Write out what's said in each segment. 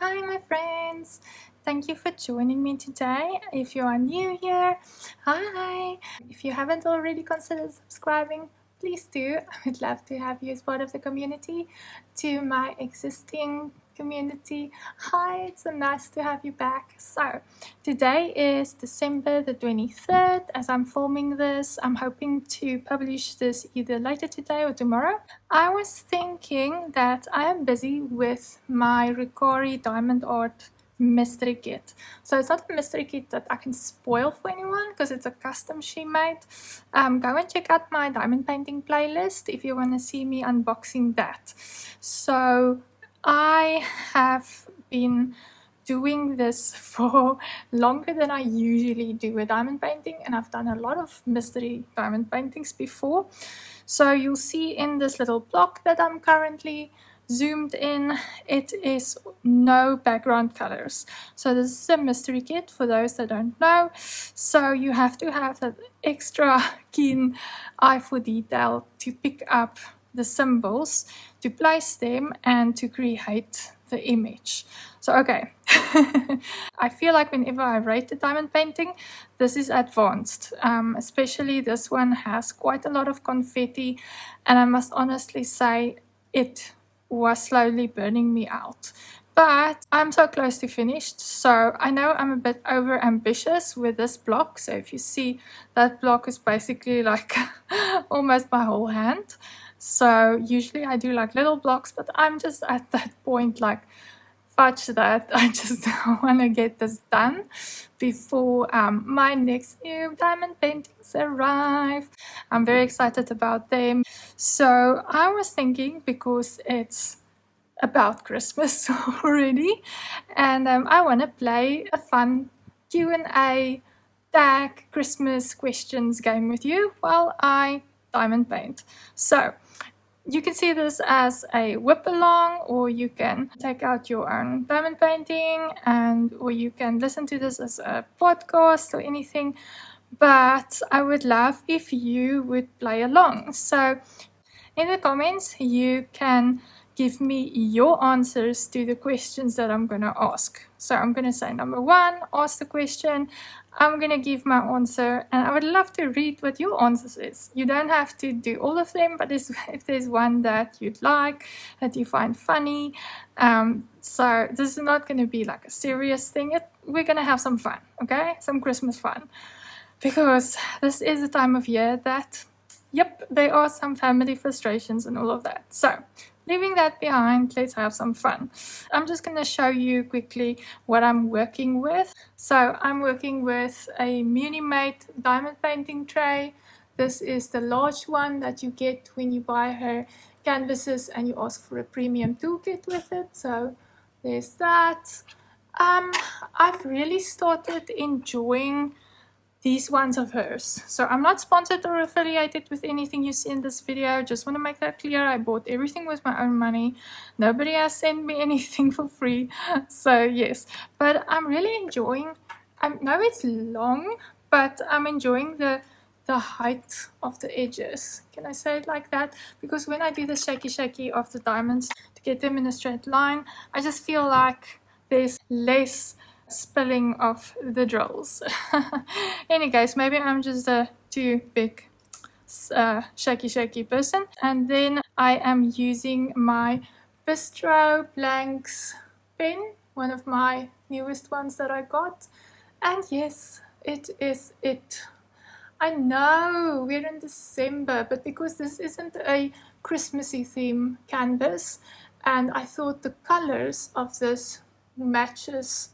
Hi my friends, thank you for joining me today. If you are new here, hi. If you haven't already considered subscribing, please do. I would love to have you as part of the community. To my existing community, hi, it's so nice to have you back. So today is December the 23rd. As I'm filming this, I'm hoping to publish this either later today or tomorrow. I was thinking that I am busy with my Rokkari diamond art mystery kit. So it's not a mystery kit that I can spoil for anyone because it's a custom she made. Go and check out my diamond painting playlist if you want to see me unboxing that. So I have been doing this for longer than I usually do with diamond painting, and I've done a lot of mystery diamond paintings before. So you'll see in this little block that I'm currently zoomed in, it is no background colors. So this is a mystery kit for those that don't know. So you have to have that extra keen eye for detail to pick up the symbols, to place them, and to create the image. So okay, I feel like whenever I rate a diamond painting, this is advanced. Especially this one has quite a lot of confetti, and I must honestly say it was slowly burning me out. But I'm so close to finished, so I know I'm a bit over ambitious with this block. So if you see, that block is basically like almost my whole hand. So usually I do like little blocks, but I'm just at that point like, fudge that, I just want to get this done before my next new diamond paintings arrive. I'm very excited about them. So I was thinking, because it's about Christmas already, and I want to play a fun Q&A tag Christmas questions game with you while I diamond paint. So you can see this as a whip along, or you can take out your own diamond painting, or you can listen to this as a podcast or anything. But I would love if you would play along. So in the comments, you can give me your answers to the questions that I'm going to ask. So I'm going to say number 1, ask the question. I'm going to give my answer, and I would love to read what your answers is. You don't have to do all of them, but if there's one that you'd like, that you find funny. So this is not going to be like a serious thing. We're going to have some fun, okay? Some Christmas fun. Because this is a time of year that, yep, there are some family frustrations and all of that. So leaving that behind, let's have some fun. I'm just going to show you quickly what I'm working with. So I'm working with a Muni-made diamond painting tray. This is the large one that you get when you buy her canvases and you ask for a premium toolkit with it. So there's that. I've really started enjoying these ones of hers. So I'm not sponsored or affiliated with anything you see in this video. Just want to make that clear. I bought everything with my own money. Nobody has sent me anything for free. So yes, but I'm really enjoying, I know it's long, but I'm enjoying the height of the edges. Can I say it like that? Because when I do the shaky of the diamonds to get them in a straight line, I just feel like there's less spilling of the drills. Any case, maybe I'm just a too big shaky person. And then I am using my Bistro Blanks pen, one of my newest ones that I got. And yes, it is it. I know we're in December, but because this isn't a Christmassy theme canvas, and I thought the colors of this matches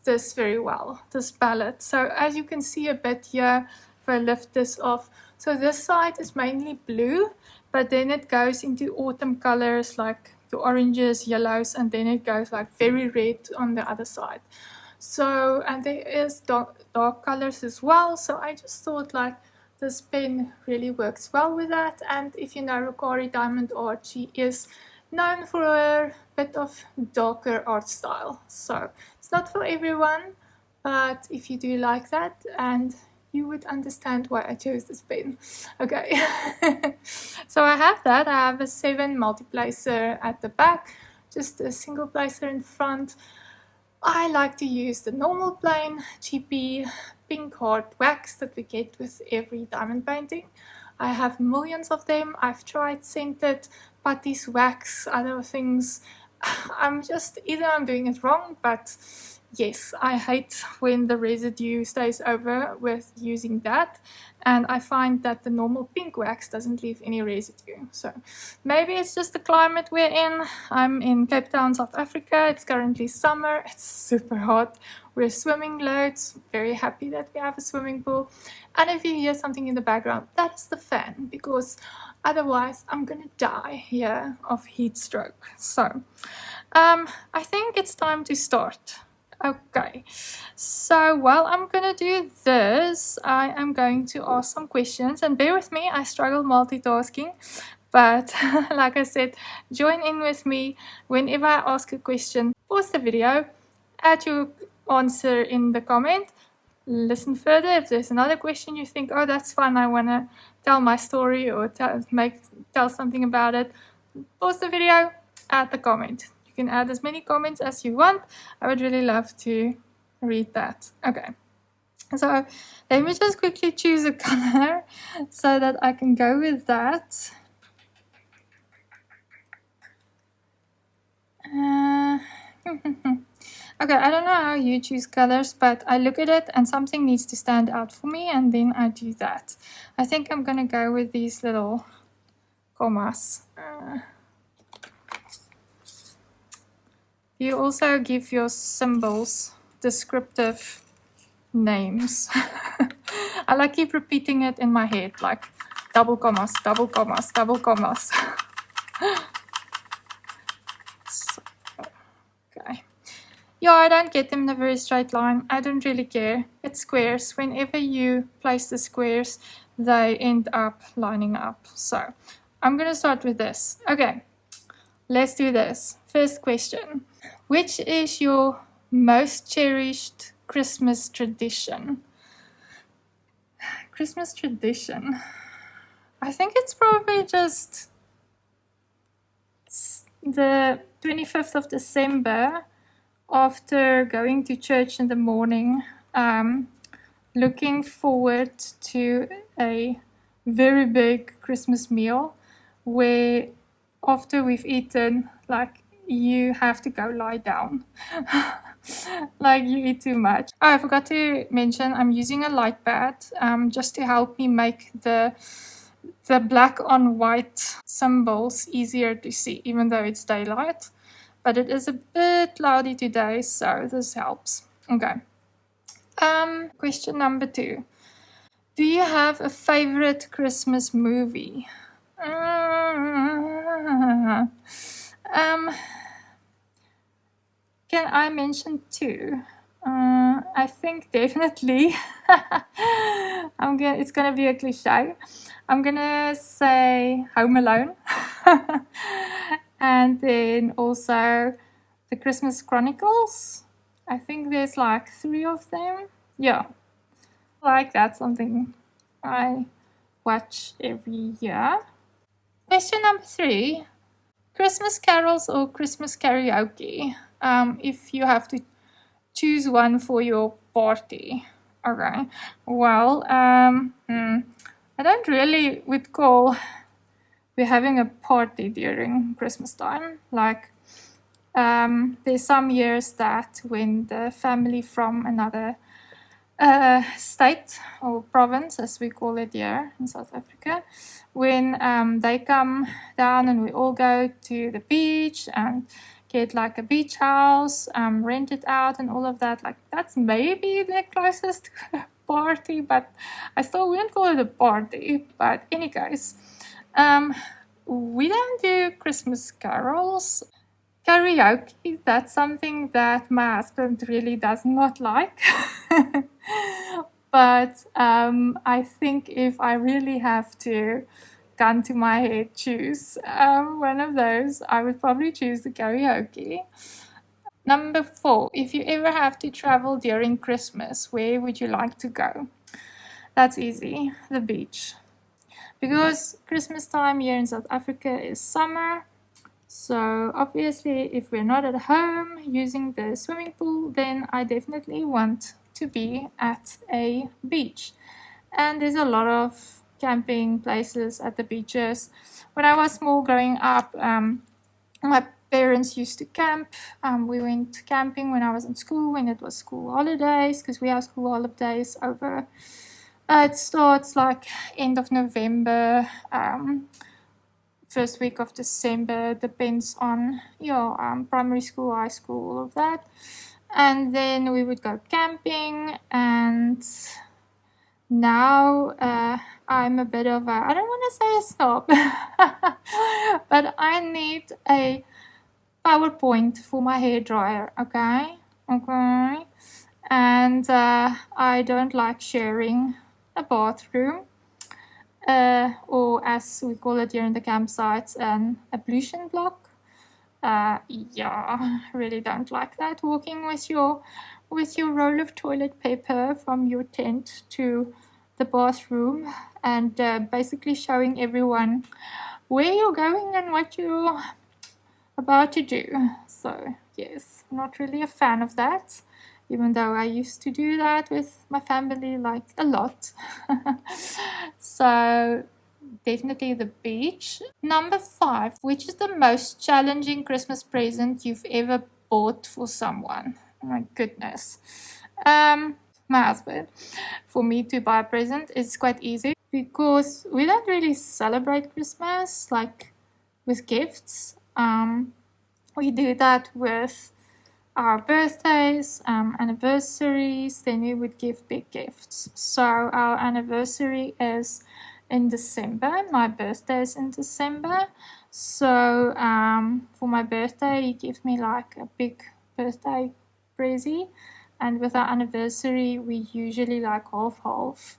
this very well, this palette. So as you can see a bit here, if I lift this off, so this side is mainly blue, but then it goes into autumn colors like the oranges, yellows, and then it goes like very red on the other side. So, and there is dark colors as well. So I just thought like this pen really works well with that. And if you know Rokkari diamond art, she is known for a bit of darker art style. So it's not for everyone, but if you do like that, and you would understand why I chose this pen. Okay. So I have that. I have a 7 multiplacer at the back just a single placer in front. I like to use the normal plain cheapy pink hard wax that we get with every diamond painting. I have millions of them. I've tried scented, putty's wax, other things. Either I'm doing it wrong, but yes, I hate when the residue stays over with using that, and I find that the normal pink wax doesn't leave any residue. So maybe it's just the climate we're in. I'm in Cape Town, South Africa. It's currently summer. It's super hot. We're swimming loads. Very happy that we have a swimming pool. And if you hear something in the background, that's the fan, because otherwise I'm gonna die here of heat stroke. So I think it's time to start. Okay, so while I'm gonna do this, I am going to ask some questions, and bear with me, I struggle multitasking, but like I said, join in with me. Whenever I ask a question, pause the video, add your answer in the comment, listen further. If there's another question you think, oh, that's fun, I want to tell my story or tell something about it, pause the video, add the comment. You can add as many comments as you want. I would really love to read that. Okay, so let me just quickly choose a color so that I can go with that. Okay, I don't know how you choose colors, but I look at it and something needs to stand out for me, and then I do that. I think I'm gonna go with these little commas. You also give your symbols descriptive names. I like keep repeating it in my head, like double commas, double commas, double commas. Okay. Yeah, I don't get them in a very straight line. I don't really care. It's squares. Whenever you place the squares, they end up lining up. So I'm gonna start with this. Okay, let's do this. First question. Which is your most cherished Christmas tradition? Christmas tradition. I think it's probably just the 25th of December, after going to church in the morning, looking forward to a very big Christmas meal where after we've eaten, like, you have to go lie down. Like, you eat too much. Oh, I forgot to mention I'm using a light pad just to help me make the black on white symbols easier to see, even though it's daylight. But it is a bit cloudy today, so this helps. Okay. Question number 2. Do you have a favorite Christmas movie? Can I mention 2? I think definitely. It's gonna be a cliche. I'm gonna say Home Alone. And then also the Christmas Chronicles. I think there's like 3 of them. Yeah, like that's something I watch every year. Question number 3. Christmas carols or Christmas karaoke? If you have to choose one for your party. Okay, well, I don't really recall we're having a party during Christmas time. Like, there's some years that when the family from another state or province, as we call it here in South Africa, when they come down and we all go to the beach and get like a beach house, rent it out and all of that. Like, that's maybe the closest to a party, but I still wouldn't call it a party. But any case, we don't do Christmas carols. Karaoke, that's something that my husband really does not like. But I think if I really have to, gun to my head, choose one of those, I would probably choose the karaoke. Number 4, if you ever have to travel during Christmas, where would you like to go? That's easy, the beach. Because Christmas time here in South Africa is summer, So obviously, if we're not at home using the swimming pool, then I definitely want to be at a beach. And there's a lot of camping places at the beaches. When I was small growing up, my parents used to camp. We went camping when I was in school, when it was school holidays, because we have school holidays over. It starts like end of November, first week of December, depends on your primary school, high school, all of that. And then we would go camping, and now I'm a bit of a, I don't want to say a snob, but I need a PowerPoint for my hair dryer, okay? Okay. And I don't like sharing a bathroom, or as we call it here in the campsites, an ablution block. Yeah, really don't like that. Walking with your roll of toilet paper from your tent to the bathroom, and basically showing everyone where you're going and what you're about to do. So yes, not really a fan of that, even though I used to do that with my family like a lot. So definitely the beach. Number 5, which is the most challenging Christmas present you've ever bought for someone? Oh my goodness. My husband. For me to buy a present is quite easy because we don't really celebrate Christmas like with gifts. We do that with our birthdays, anniversaries, then we would give big gifts. So our anniversary is in December. My birthday is in December. So for my birthday, he gave me like a big birthday present. And with our anniversary, we usually like half,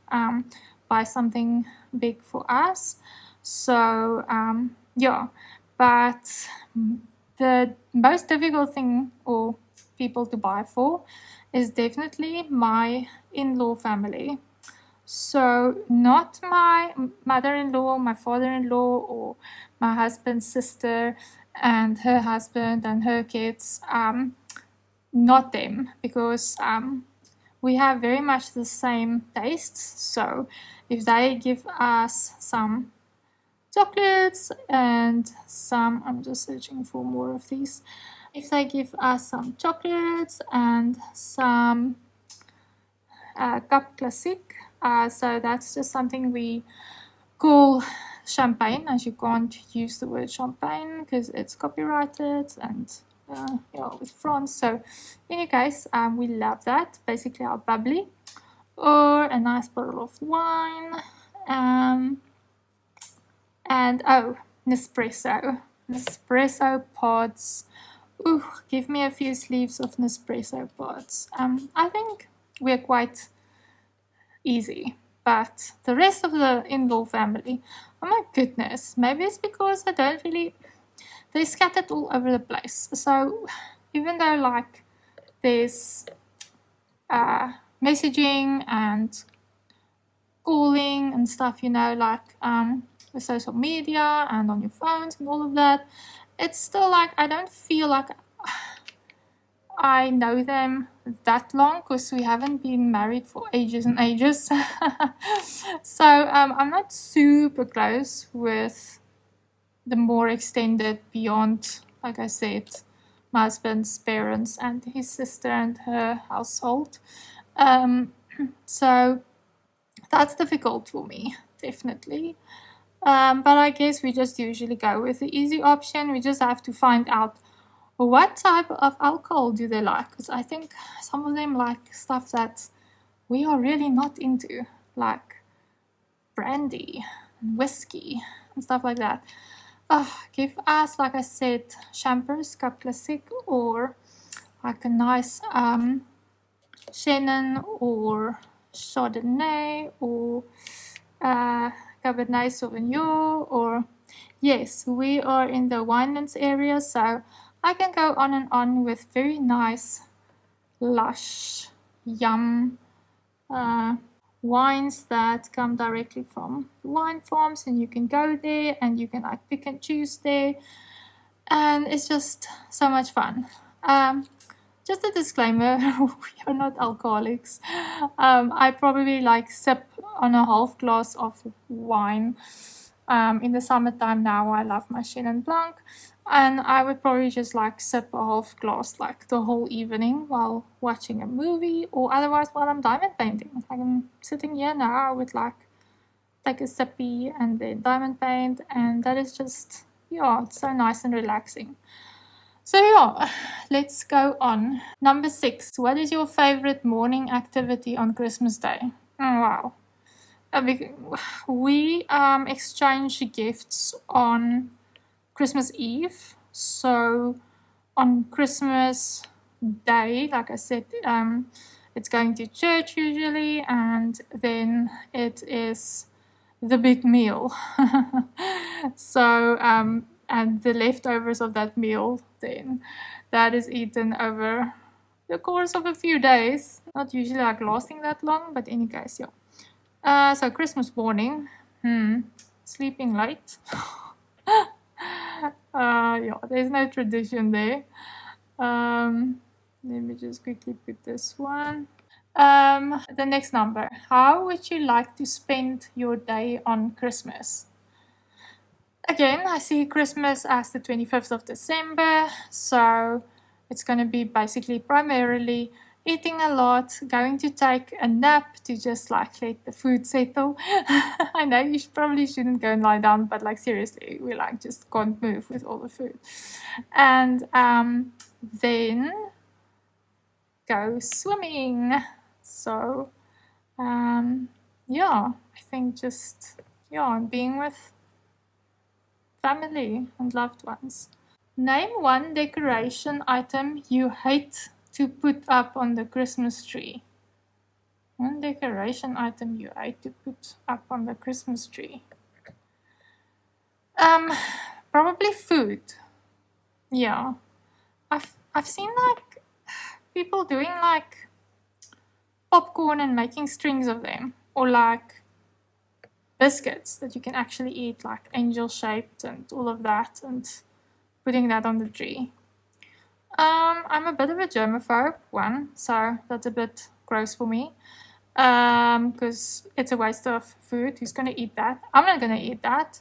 buy something big for us. So yeah, but the most difficult thing or people to buy for is definitely my in-law family. So not my mother-in-law, my father-in-law, or my husband's sister and her husband and her kids. Not them, because we have very much the same tastes. So if they give us some chocolates and some, I'm just searching for more of these. If they give us some chocolates and some Cup Classic, so that's just something we call champagne, as you can't use the word champagne because it's copyrighted and with France. So in any case, we love that. Basically our bubbly, or a nice bottle of wine, and Nespresso pods. Ooh, give me a few sleeves of Nespresso pods. I think we're quite easy, but the rest of the in-law family, oh my goodness, maybe it's because I don't really, they're scattered all over the place. So even though like there's messaging and calling and stuff, like with social media and on your phones and all of that, it's still like I don't feel like I know them that long because we haven't been married for ages and ages. So I'm not super close with the more extended beyond, like I said, my husband's parents and his sister and her household. So that's difficult for me, definitely. But I guess we just usually go with the easy option. We just have to find out what type of alcohol do they like, because I think some of them like stuff that we are really not into, like brandy and whiskey and stuff like that. Give us, like I said, Champers Cup Classic, or like a nice Chenin or Chardonnay, or Cabernet Sauvignon, or yes, we are in the winelands area, so I can go on and on with very nice, lush, yum wines that come directly from the wine farms, and you can go there and you can like pick and choose there. and it's just so much fun. Just a disclaimer, we are not alcoholics. I probably like sip on a half glass of wine. In the summertime now, I love my Chenin Blanc, and I would probably just like sip a half glass like the whole evening while watching a movie, or otherwise while I'm diamond painting. Like I'm sitting here now, I would like take a sippy and then diamond paint, and that is just, yeah, it's so nice and relaxing. So yeah, let's go on. Number 6. What is your favorite morning activity on Christmas Day? Oh, wow. We exchange gifts on Christmas Eve. So on Christmas Day, like I said, it's going to church usually, and then it is the big meal. So and the leftovers of that meal, then that is eaten over the course of a few days, not usually like lasting that long, but in any case, yeah. So Christmas morning, sleeping late. Yeah, there's no tradition there. Let me just quickly put this one. The next number. How would you like to spend your day on Christmas? Again, I see Christmas as the 25th of December, so it's going to be basically primarily eating a lot, going to take a nap to just like let the food settle. I know you probably shouldn't go and lie down, but like seriously, we like just can't move with all the food. And then go swimming. So yeah, I think just being with family and loved ones. Name one decoration item you hate to put up on the Christmas tree. One decoration item you hate to put up on the Christmas tree. Probably food. Yeah. I've seen like people doing like popcorn and making strings of them, or like biscuits that you can actually eat, like angel shaped and all of that, and putting that on the tree. I'm a bit of a germaphobe, so that's a bit gross for me, because it's a waste of food. Who's gonna eat that? I'm not gonna eat that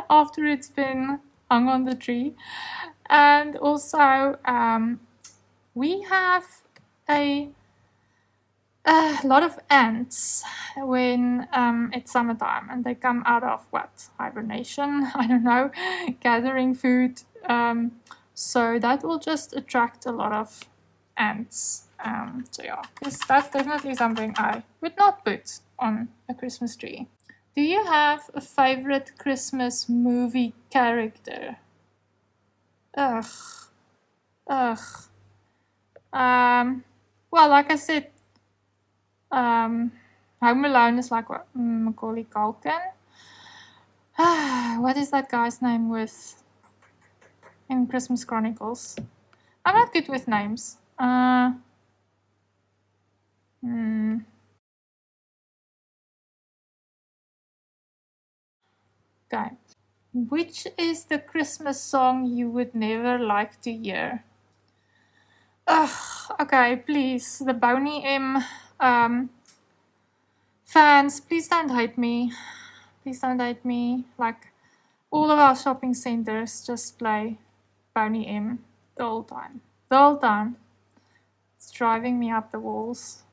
after it's been hung on the tree. And also, we have a lot of ants when it's summertime, and they come out of hibernation, I don't know, gathering food, so that will just attract a lot of ants. So yeah, that's definitely something I would not put on a Christmas tree. Do you have a favorite Christmas movie character? Ugh. Well, like I said, Home Alone is like what, Macaulay Culkin. What is that guy's name with in Christmas Chronicles? I'm not good with names. Okay. Which is the Christmas song you would never like to hear? Okay, please, the Boney M fans, please don't hate me. Please don't hate me. Like, all of our shopping centers just play Boney M the whole time. The whole time. It's driving me up the walls.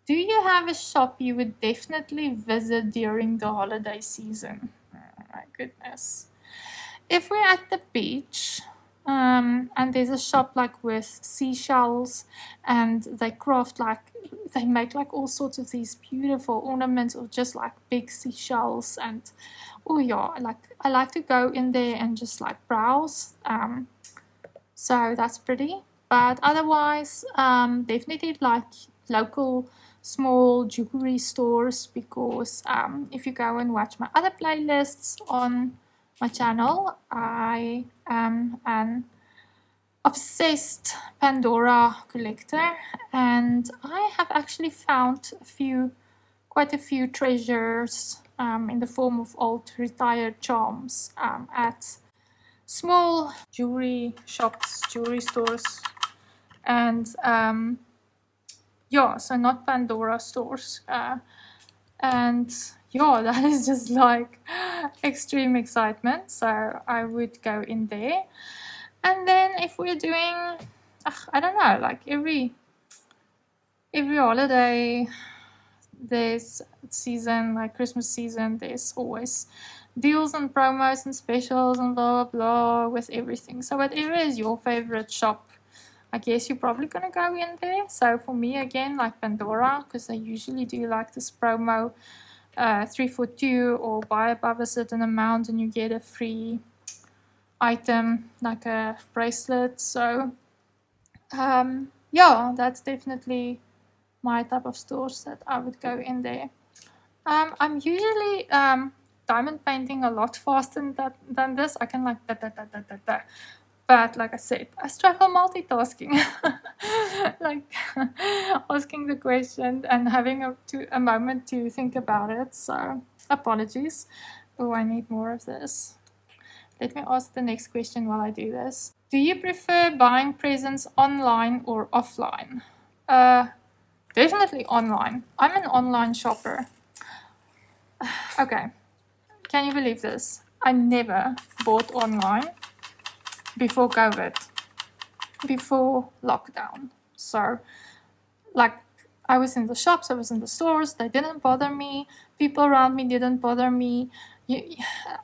Do you have a shop you would definitely visit during the holiday season? Oh my goodness. If we're at the beach, and there's a shop like with seashells, and they make like all sorts of these beautiful ornaments or just like big seashells, and oh yeah, I like to go in there and just like browse. So that's pretty. But otherwise, definitely like local small jewelry stores, because if you go and watch my other playlists on my channel, I am an obsessed Pandora collector, and I have actually found quite a few treasures in the form of old retired charms at small jewelry shops, jewelry stores, and yeah, so not Pandora stores. And yeah, that is just like extreme excitement. So I would go in there. And then if we're doing, I don't know, like every holiday, there's season, like Christmas season, there's always deals and promos and specials and blah blah blah with everything. So whatever is your favorite shop, I guess you're probably gonna go in there. So for me, again, like Pandora, because they usually do like this promo, 3 for 2, or buy above a certain amount and you get a free item like a bracelet. So yeah, that's definitely my type of stores that I would go in there. I'm usually diamond painting a lot faster than this. I can like da. But like I said, I struggle multitasking, like asking the question and having a moment to think about it. So apologies. Oh, I need more of this. Let me ask the next question while I do this. Do you prefer buying presents online or offline? Definitely online. I'm an online shopper. Okay, can you believe this? I never bought online before COVID, before lockdown. So, like, I was in the shops, I was in the stores, they didn't bother me. People around me didn't bother me.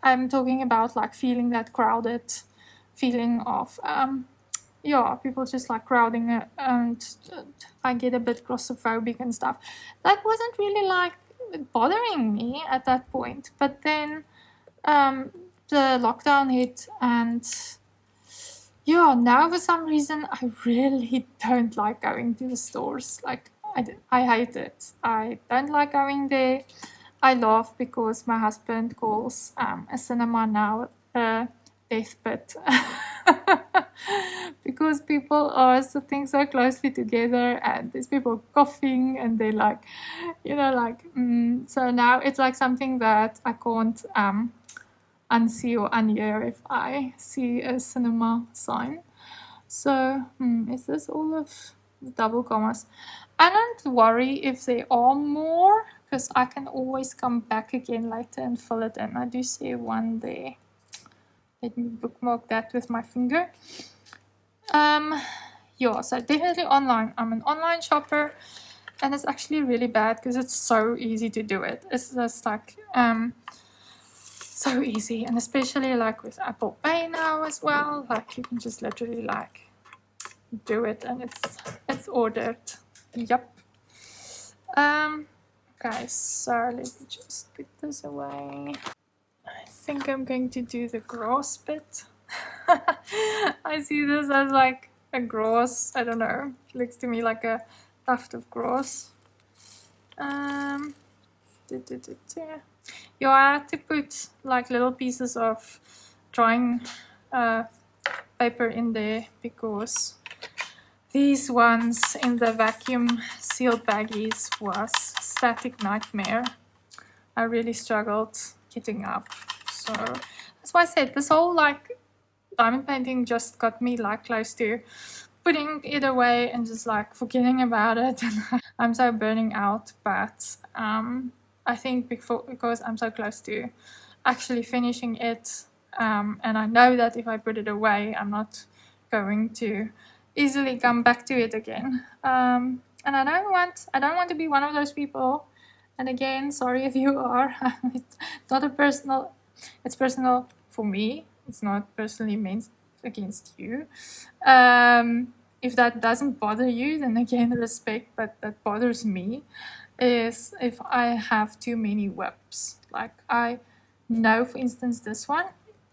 I'm talking about like feeling that crowded feeling of, yeah, people just like crowding it, and I get a bit claustrophobic and stuff. That wasn't really like bothering me at that point. But then the lockdown hit, and yeah, now for some reason I really don't like going to the stores. Like I hate it. I don't like going there. I laugh because my husband calls a cinema now a death pit. Because people are sitting so closely together and there's people coughing and they're like, so now it's like something that I can't unsee or unhear if I see a cinema sign. So, is this all of the double commas? I don't worry if there are more, because I can always come back again later and fill it in. I do see one there. Let me bookmark that with my finger. Yeah, so definitely online. I'm an online shopper, and it's actually really bad because it's so easy to do it. It's just like so easy, and especially like with Apple Pay now as well. Like you can just literally like do it, and it's ordered. Yep. Okay, so let me just put this away. I think I'm going to do the grass bit. I see this as like a grass, I don't know, it looks to me like a tuft of grass. Yeah, I had to put like little pieces of drawing paper in there because these ones in the vacuum sealed baggies was static nightmare. I really struggled getting up. So that's why I said this whole like diamond painting just got me like close to putting it away and just like forgetting about it. I'm so burning out, but I think because I'm so close to actually finishing it, and I know that if I put it away, I'm not going to easily come back to it again. And I don't want to be one of those people. And again, sorry if you are. It's not a personal. It's personal for me. It's not personally meant against you. If that doesn't bother you, then again, respect. But that bothers me is if I have too many whips. Like I know, for instance, this one.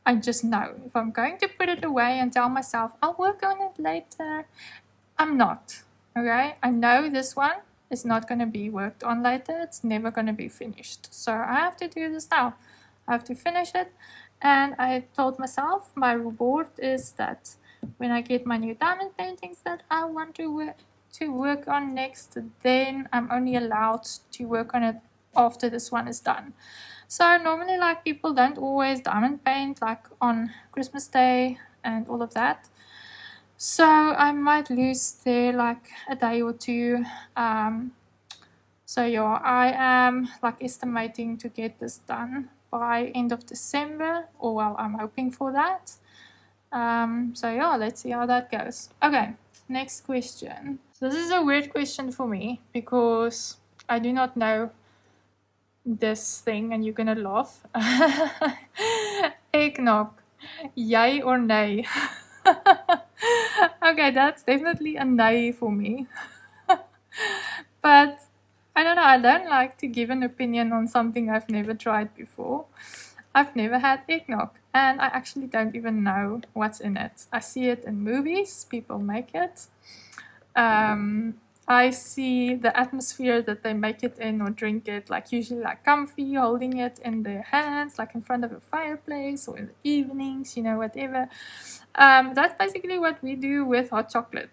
I just know if I'm going to put it away and tell myself I'll work on it later, I'm not. Okay, I know this one is not going to be worked on later. It's never going to be finished. So I have to do this now. I have to finish it. And I told myself my reward is that when I get my new diamond paintings that I want to work on next, then I'm only allowed to work on it after this one is done. So normally, like, people don't always diamond paint like on Christmas Day and all of that. So I might lose there like a day or two. So yeah, I am like estimating to get this done by end of December, or well, I'm hoping for that. So yeah, let's see how that goes. Okay, next question. This is a weird question for me because I do not know this thing and you're gonna laugh. Eggnog, yay or nay? Okay, that's definitely a nay for me. But I don't know, I don't like to give an opinion on something I've never tried before. I've never had eggnog, and I actually don't even know what's in it. I see it in movies, people make it. I see the atmosphere that they make it in or drink it, like usually like comfy, holding it in their hands, like in front of a fireplace or in the evenings, you know, whatever. That's basically what we do with hot chocolate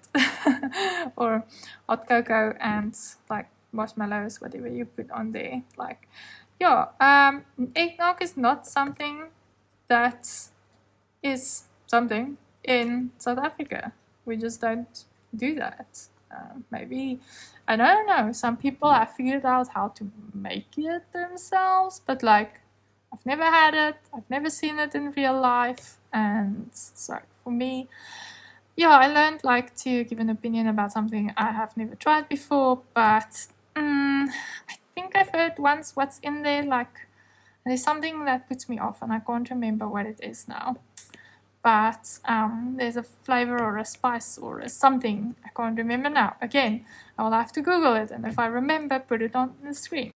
or hot cocoa and like marshmallows, whatever you put on there. Like, yeah, eggnog is not something that is something in South Africa. We just don't do that. Maybe, I don't know, some people have figured out how to make it themselves, but like, I've never had it, I've never seen it in real life, and so for me, yeah, I learned like to give an opinion about something I have never tried before, but I think I've heard once what's in there, like, there's something that puts me off, and I can't remember what it is now. But there's a flavor or a spice or a something, I can't remember now. Again, I will have to Google it, and if I remember, put it on the screen.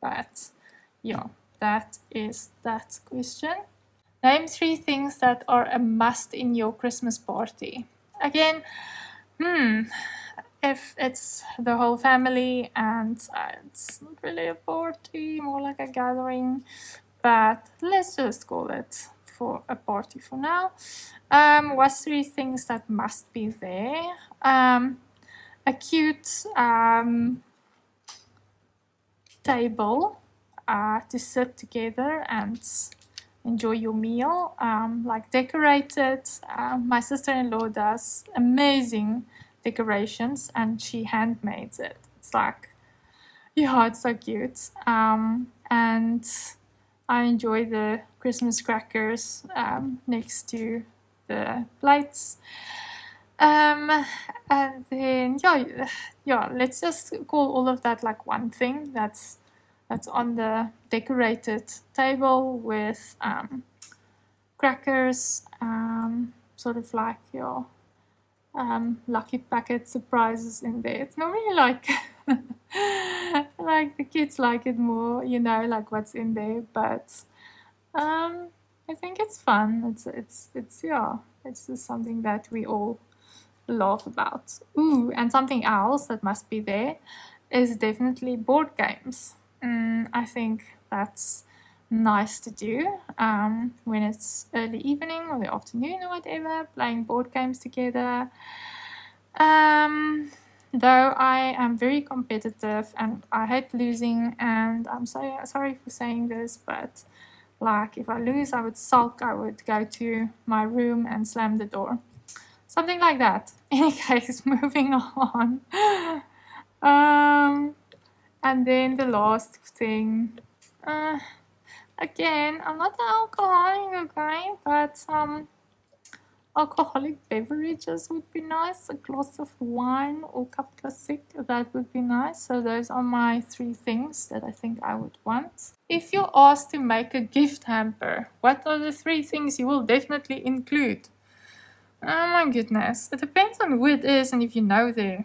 But yeah, that is that question. Name 3 things that are a must in your Christmas party. Again, if it's the whole family and it's not really a party, more like a gathering, but let's just call it for a party for now. What's 3 things that must be there? A cute table to sit together and enjoy your meal, like decorated. My sister-in-law does amazing decorations and she handmades it. It's like, yeah, it's so cute. And I enjoy the Christmas crackers next to the plates. And then yeah, let's just call all of that like one thing that's on the decorated table with crackers, sort of like your lucky packet surprises in there. It's not really like like the kids like it more, you know, like what's in there, but I think it's fun. It's yeah, it's just something that we all laugh about. Ooh, and something else that must be there is definitely board games. I think that's nice to do when it's early evening or the afternoon or whatever, playing board games together. Though I am very competitive and I hate losing, and I'm so sorry for saying this, but like if I lose, I would sulk, I would go to my room and slam the door. Something like that. In any case, moving on. And then the last thing, again, I'm not an alcoholic, okay, but alcoholic beverages would be nice. A glass of wine or cup classic, that would be nice. So those are my 3 things that I think I would want. If you're asked to make a gift hamper, what are the 3 things you will definitely include? Oh my goodness. It depends on who it is and if you know their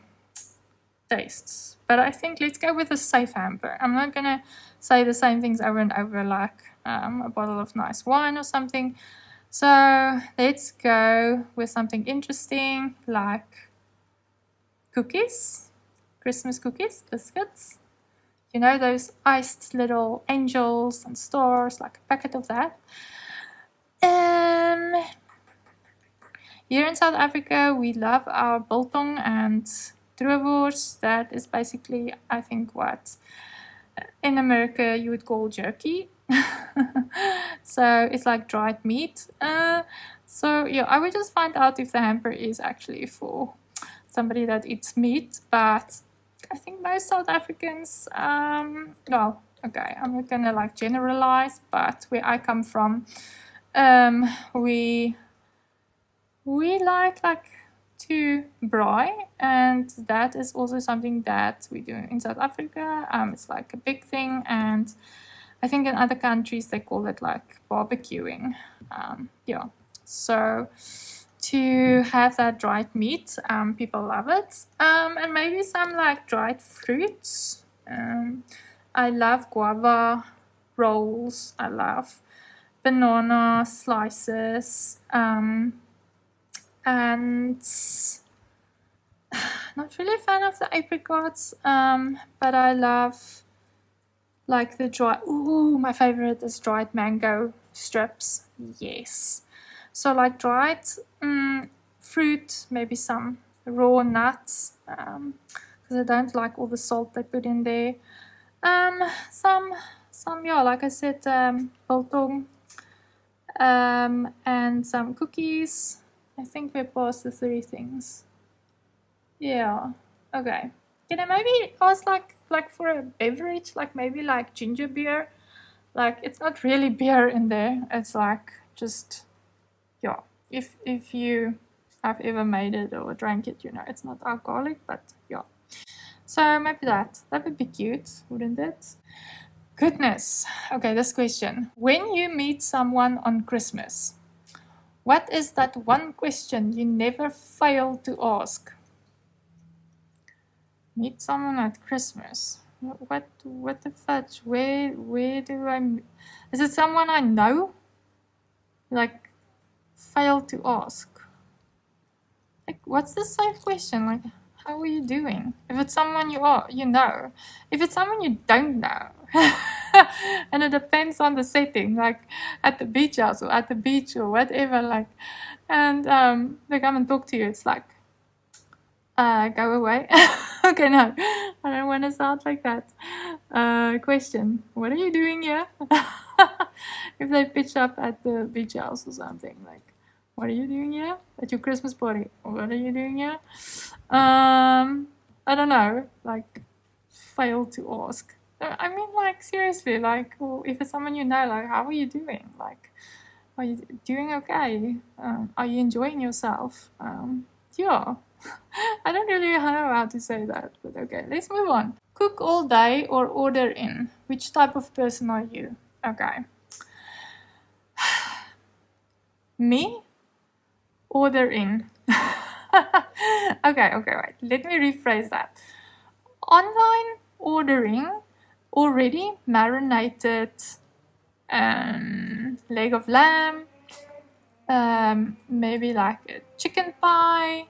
tastes. But I think let's go with a safe hamper. I'm not going to say the same things over and over, like a bottle of nice wine or something. So let's go with something interesting like cookies, Christmas cookies, biscuits. You know, those iced little angels and stars, like a packet of that. Here in South Africa, we love our biltong and droewors. That is basically, I think, what in America you would call jerky. So it's like dried meat. So yeah, I would just find out if the hamper is actually for somebody that eats meat, but I think most South Africans, well, okay, I'm not gonna like generalize, but where I come from, we like to braai, and that is also something that we do in South Africa. It's like a big thing, and I think in other countries they call it like barbecuing. Yeah, so to have that dried meat, people love it, and maybe some like dried fruits. I love guava rolls. I love banana slices, and not really a fan of the apricots, but I love like the dry. Ooh, my favorite is dried mango strips. Yes. So like dried fruit, maybe some raw nuts, because I don't like all the salt they put in there. Some yeah, like I said, biltong, and some cookies. I think we're past the 3 things. Yeah. Okay. Can I maybe ask like for a beverage, like maybe like ginger beer? Like it's not really beer in there. It's like just, yeah. If you have ever made it or drank it, you know it's not alcoholic, but yeah. So maybe that would be cute, wouldn't it? Goodness. Okay, this question. When you meet someone on Christmas, what is that one question you never fail to ask? Meet someone at Christmas. What the fudge? Where do I? Is it someone I know? Like, fail to ask. Like, what's the safe question? Like, how are you doing? If it's someone you know. If it's someone you don't know, and it depends on the setting, like at the beach house or at the beach or whatever, like, and they come and talk to you. It's like, go away. Okay, no, I don't want to sound like that. Question: what are you doing here? If they pitch up at the beach house or something, like, what are you doing here at your Christmas party? What are you doing here? I don't know. Like, fail to ask. I mean, like, seriously, like, well, if it's someone you know, like, how are you doing? Like, are you doing okay? Are you enjoying yourself? Yeah. I don't really know how to say that, but okay, let's move on. Cook all day or order in? Which type of person are you? Okay. Me? Order in. Okay, right. Let me rephrase that. Online ordering already marinated leg of lamb, maybe like a chicken pie,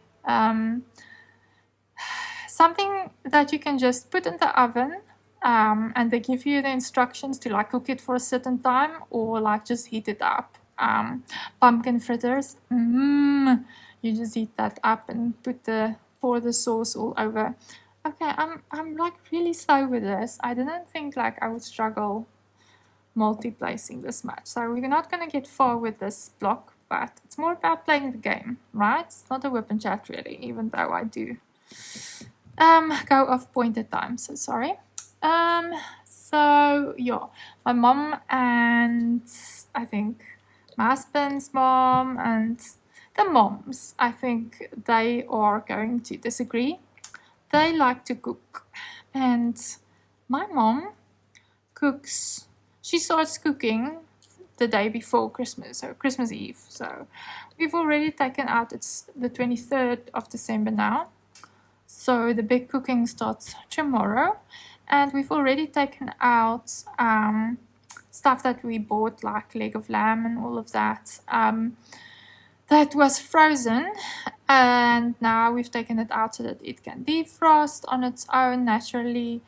something that you can just put in the oven, and they give you the instructions to like cook it for a certain time or like just heat it up. Pumpkin fritters, you just heat that up and pour the sauce all over. Okay, I'm like really slow with this. I didn't think like I would struggle multi-placing this much. So we're not going to get far with this block, but it's more about playing the game, right? It's not a whip and chat really, even though I do go off point at times, so sorry. So yeah, my mom and I think my husband's mom and the moms, I think they are going to disagree. They like to cook, and my mom cooks. She starts cooking the day before Christmas, so Christmas Eve. So we've already taken out, it's the 23rd of December now. So the big cooking starts tomorrow, and we've already taken out stuff that we bought, like leg of lamb and all of that. That was frozen, and now we've taken it out so that it can defrost on its own naturally,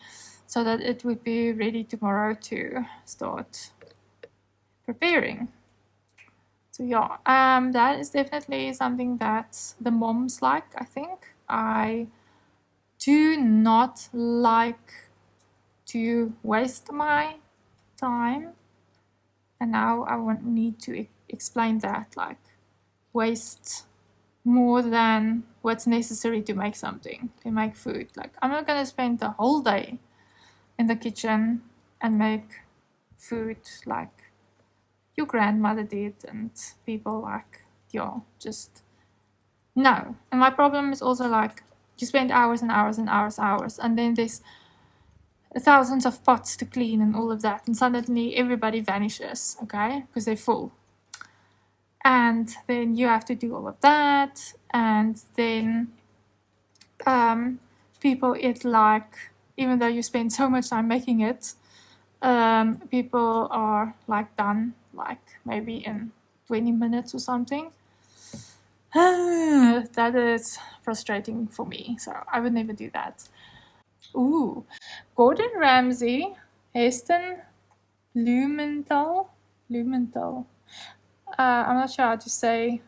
so that it would be ready tomorrow to start preparing. So yeah, that is definitely something that the moms like, I think. I do not like to waste my time, and now I need to explain that, like waste more than what's necessary to make something, to make food. Like, I'm not gonna spend the whole day in the kitchen and make food like your grandmother did, and people like, yeah, just no. And my problem is also like, you spend hours and hours and hours, and then there's thousands of pots to clean and all of that, and suddenly everybody vanishes, okay, because they're full. And then you have to do all of that, and then people eat like, even though you spend so much time making it, people are like done like maybe in 20 minutes or something. That is frustrating for me, so I would never do that. Ooh, Gordon Ramsay, Heston Blumenthal. I'm not sure how to say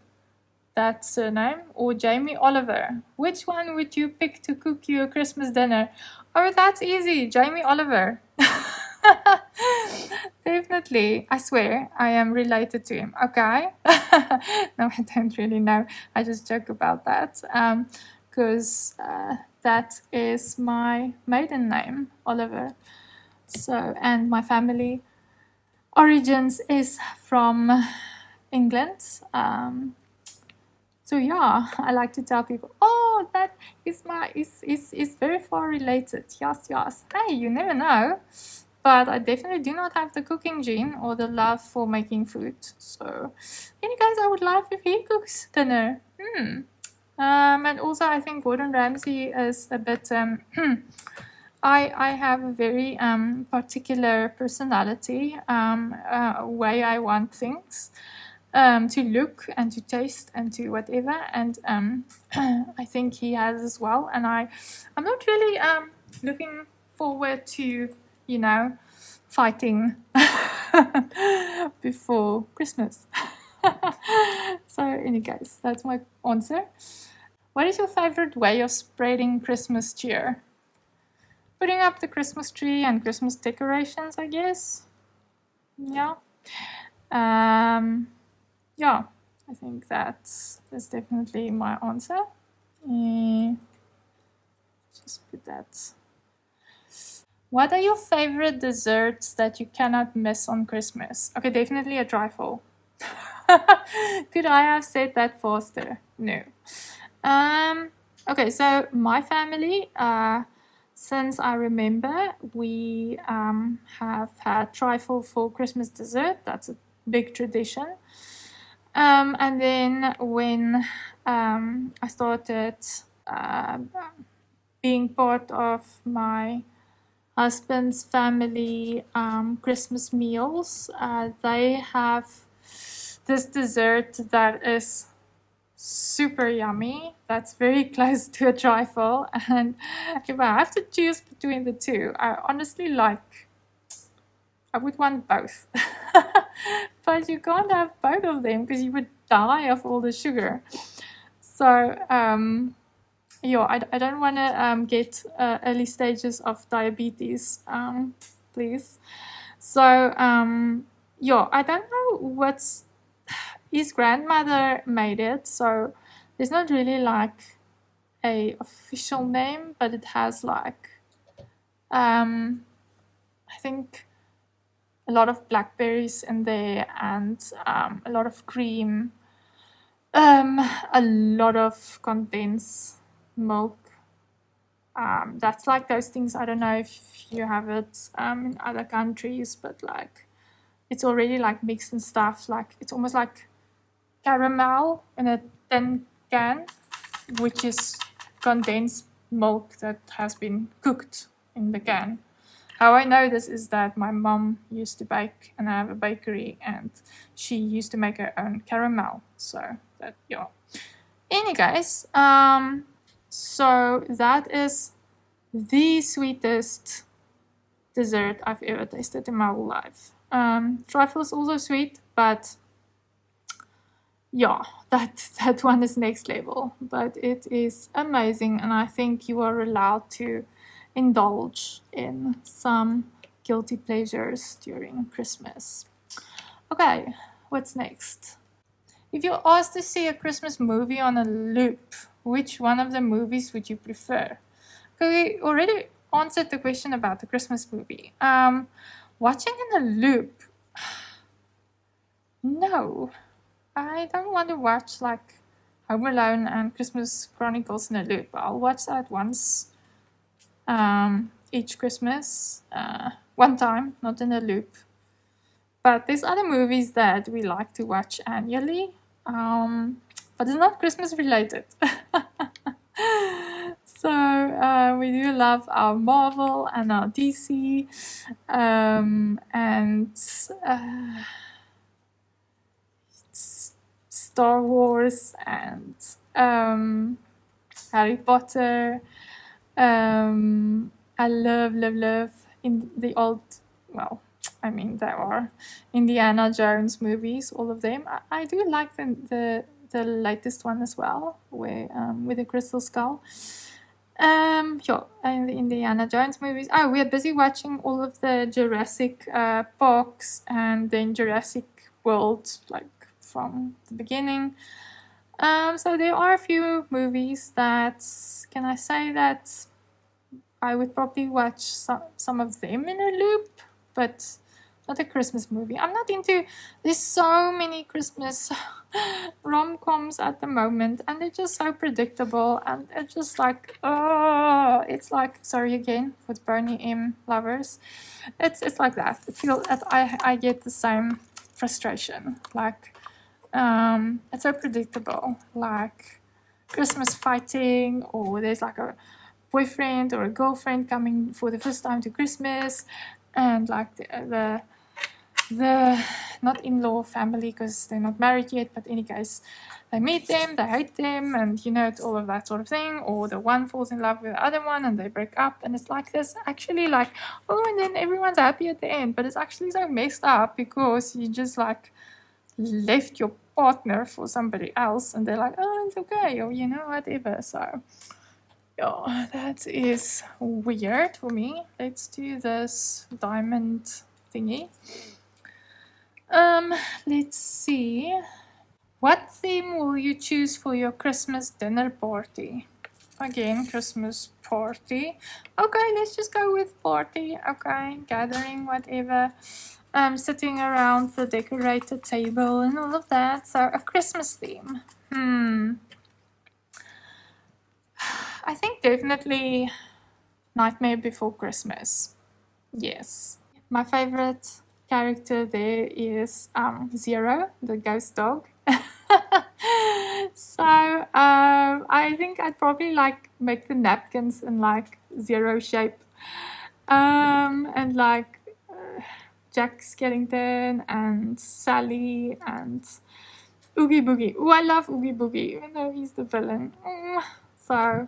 that surname. Or Jamie Oliver. Which one would you pick to cook you a Christmas dinner? Oh, that's easy. Jamie Oliver. Definitely. I swear I am related to him. Okay. No, I don't really know. I just joke about that. Because that is my maiden name, Oliver. So, and my family origins is from England. So yeah, I like to tell people, oh, that is very far related. Yes. Hey, you never know. But I definitely do not have the cooking gene or the love for making food. So, any guys, I would love if he cooks dinner. And also, I think Gordon Ramsay is a bit. I have a very particular personality, way I want things to look and to taste and to whatever. And I think he has as well. And I'm not really looking forward to, fighting before Christmas. So, any case, that's my answer. What is your favorite way of spreading Christmas cheer? Putting up the Christmas tree and Christmas decorations, I guess. Yeah. Yeah, I think that's definitely my answer. Just put that. What are your favorite desserts that you cannot miss on Christmas? Okay, definitely a trifle. Could I have said that faster? No. Okay, so my family, since I remember, we have had trifle for Christmas dessert. That's a big tradition. And then when I started being part of my husband's family Christmas meals, they have this dessert that is super yummy. That's very close to a trifle. And if I have to choose between the two, I honestly I would want both. But you can't have both of them because you would die of all the sugar. So, yeah, I don't want to get early stages of diabetes, please. So, yeah, I don't know his grandmother made it, so there's not really like a official name, but it has like, I think a lot of blackberries in there, and a lot of cream, a lot of condensed milk. That's like those things. I don't know if you have it in other countries, but like it's already like mixed and stuff. Like it's almost like caramel in a tin can, which is condensed milk that has been cooked in the can. How I know this is that my mom used to bake, and I have a bakery, and she used to make her own caramel. So that, yeah. Any case, so that is the sweetest dessert I've ever tasted in my whole life. Trifle is also sweet, but yeah, that one is next level, but it is amazing, and I think you are allowed to indulge in some guilty pleasures during Christmas. Okay, what's next? If you're asked to see a Christmas movie on a loop, which one of the movies would you prefer? Okay, we already answered the question about the Christmas movie. Watching in a loop, no. I don't want to watch like Home Alone and Christmas Chronicles in a loop. I'll watch that once each Christmas, one time, not in a loop. But there's other movies that we like to watch annually, but it's not Christmas related. So we do love our Marvel and our DC, and Star Wars and Harry Potter. I love in the old, well, I mean, there are Indiana Jones movies, all of them. I do like the latest one as well, where with the Crystal Skull. Yeah, and the Indiana Jones movies. Oh, we're busy watching all of the Jurassic Parks and then Jurassic World, like from the beginning. So there are a few movies that, can I say that I would probably watch some of them in a loop, but not a Christmas movie. I'm not into, there's so many Christmas rom-coms at the moment, and they're just so predictable, and they're just like, oh, it's like, sorry again for the Boney M lovers, it's like that. I feel that I get the same frustration, like, it's so predictable, like Christmas fighting, or there's like a boyfriend or a girlfriend coming for the first time to Christmas, and like the not in-law family, because they're not married yet, but in any case, they meet them, they hate them, and you know, it's all of that sort of thing. Or the one falls in love with the other one and they break up, and it's like this actually, like, oh, and then everyone's happy at the end, but it's actually so messed up because you just like left your partner for somebody else, and they're like, oh, it's okay, or you know, whatever. So yeah, that is weird for me. Let's do this diamond thingy. Let's see. What theme will you choose for your Christmas dinner party? Again, Christmas party. Okay, let's just go with party. Okay, gathering, whatever. Sitting around the decorated table and all of that. So a Christmas theme. I think definitely Nightmare Before Christmas. Yes. My favorite character there is Zero, the ghost dog. So I think I'd probably like make the napkins in like Zero shape, and like Jack Skellington and Sally and Oogie Boogie. Oh, I love Oogie Boogie, even though he's the villain. So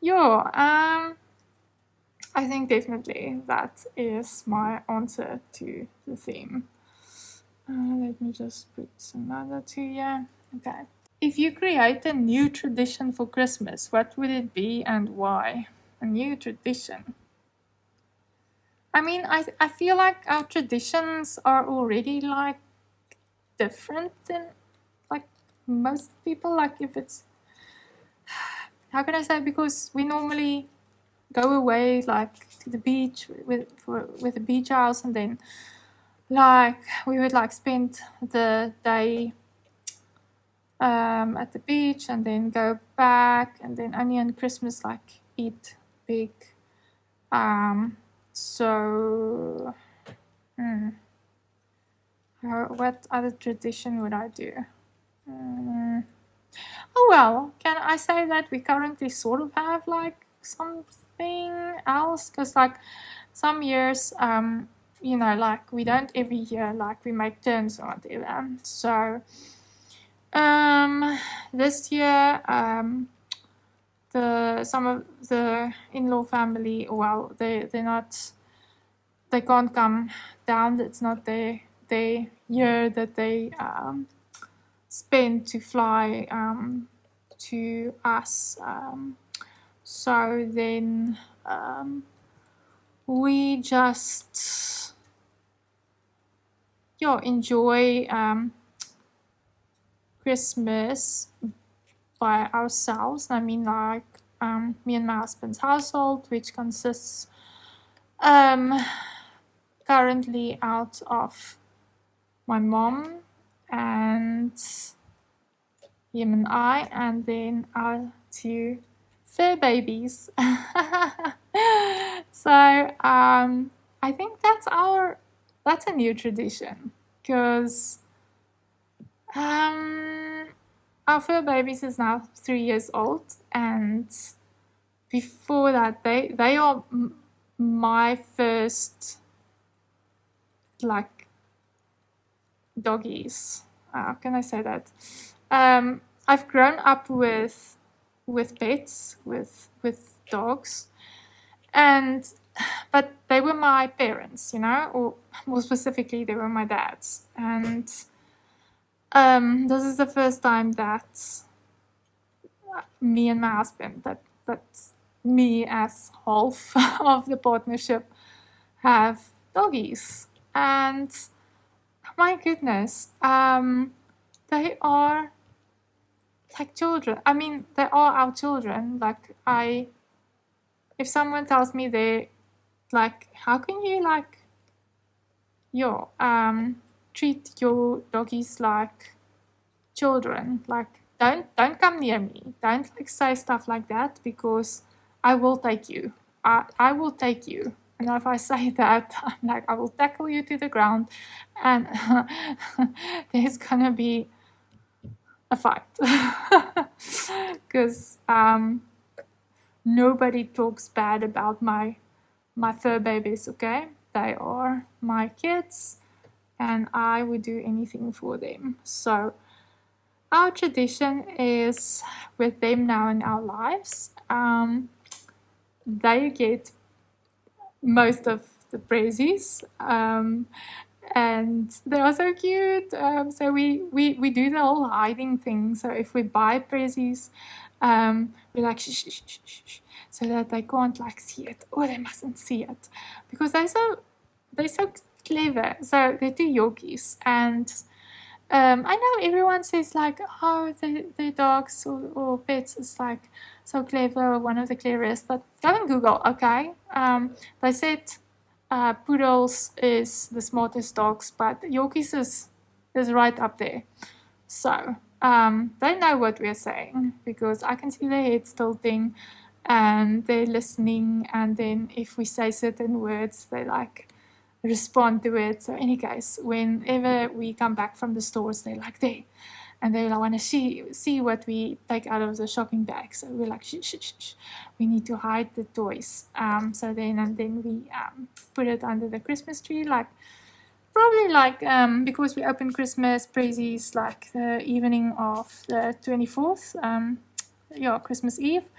yeah, I think definitely that is my answer to the theme. Let me just put another two here. Okay. If you create a new tradition for Christmas, what would it be and why? A new tradition. I mean, I feel like our traditions are already like different than like most people. Like if it's, how can I say, because we normally go away like to the beach with a beach house, and then like we would like spend the day at the beach and then go back, and then only on Christmas like eat big. So what other tradition would I do? Oh well, can I say that we currently sort of have like something else? Because like some years, you know, like we don't every year, like we make terms or whatever. So this year, some of the in-law family, well, they can't come down. It's not their year that they spent to fly to us. So then we just enjoy Christmas by ourselves. I mean, like me and my husband's household, which consists currently out of my mom and him and I, and then our 2 fur babies. So I think that's a new tradition, because our fur babies is now 3 years old, and before that they are my first like doggies. How can I say that? I've grown up with pets, with dogs, but they were my parents, or more specifically, they were my dad's. And this is the first time that me and my husband, that's me as half of the partnership, have doggies. And my goodness, they are like children. I mean, they are our children. Like, if someone tells me they, like, how can you treat your doggies like children? Like, don't come near me. Don't say stuff like that, because I will take you. I will take you. And if I say that, I'm like, I will tackle you to the ground, and there's gonna be a fight. Because nobody talks bad about my fur babies, okay? They are my kids, and I would do anything for them. So our tradition is, with them now in our lives, they get most of the prezzies, and they are so cute. So we do the whole hiding thing. So if we buy prezzies, we're like shh, shh, shh, shh, shh, so that they can't see it, or they mustn't see it, because they're so clever. So they're 2 Yorkies, and I know everyone says oh, the dogs or pets is so clever, one of the cleverest, but go and Google, okay? They said poodles is the smartest dogs, but Yorkies is right up there. So they know what we're saying, because I can see their heads tilting and they're listening, and then if we say certain words, they respond to it. So in any case, whenever we come back from the stores, they're there, and they want to see what we take out of the shopping bag. So we're like, shh, shh, shh, shh. We need to hide the toys. So then we put it under the Christmas tree, probably because we open Christmas prezzies the evening of the 24th, Christmas Eve.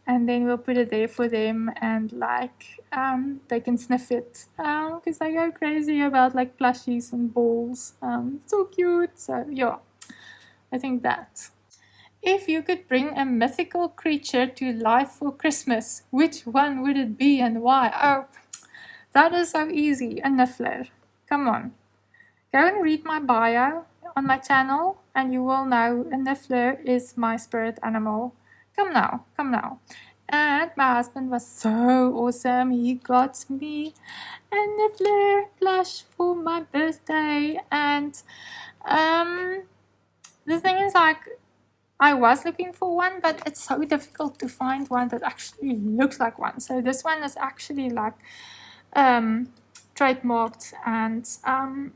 And then we'll put it there for them, and they can sniff it, because they go crazy about plushies and balls. So cute. So I think that. If you could bring a mythical creature to life for Christmas, which one would it be and why? Oh, that is so easy. A niffler. Come on. Go and read my bio on my channel, and you will know a niffler is my spirit animal. Come now. And my husband was so awesome. He got me a niffler plush for my birthday. And the thing is, I was looking for one, but it's so difficult to find one that actually looks like one. So this one is actually trademarked, and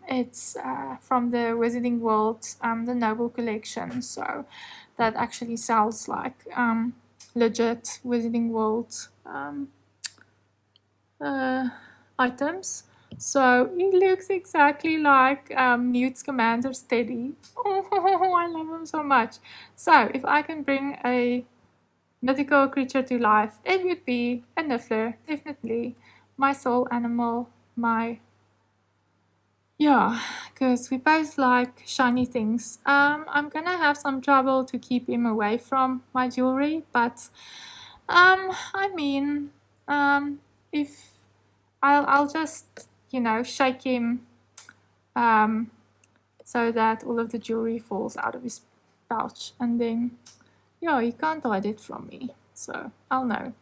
it's from the Wizarding World, the Noble Collection. So that actually sells legit Wizarding World items. So he looks exactly like Newt Scamander's Teddy. Oh, I love him so much. So if I can bring a mythical creature to life, it would be a niffler, definitely. My soul animal, my Yeah, because we both like shiny things. I'm gonna have some trouble to keep him away from my jewelry, but I mean, if I'll just shake him, so that all of the jewelry falls out of his pouch, and then yeah, he can't hide it from me, so I'll know.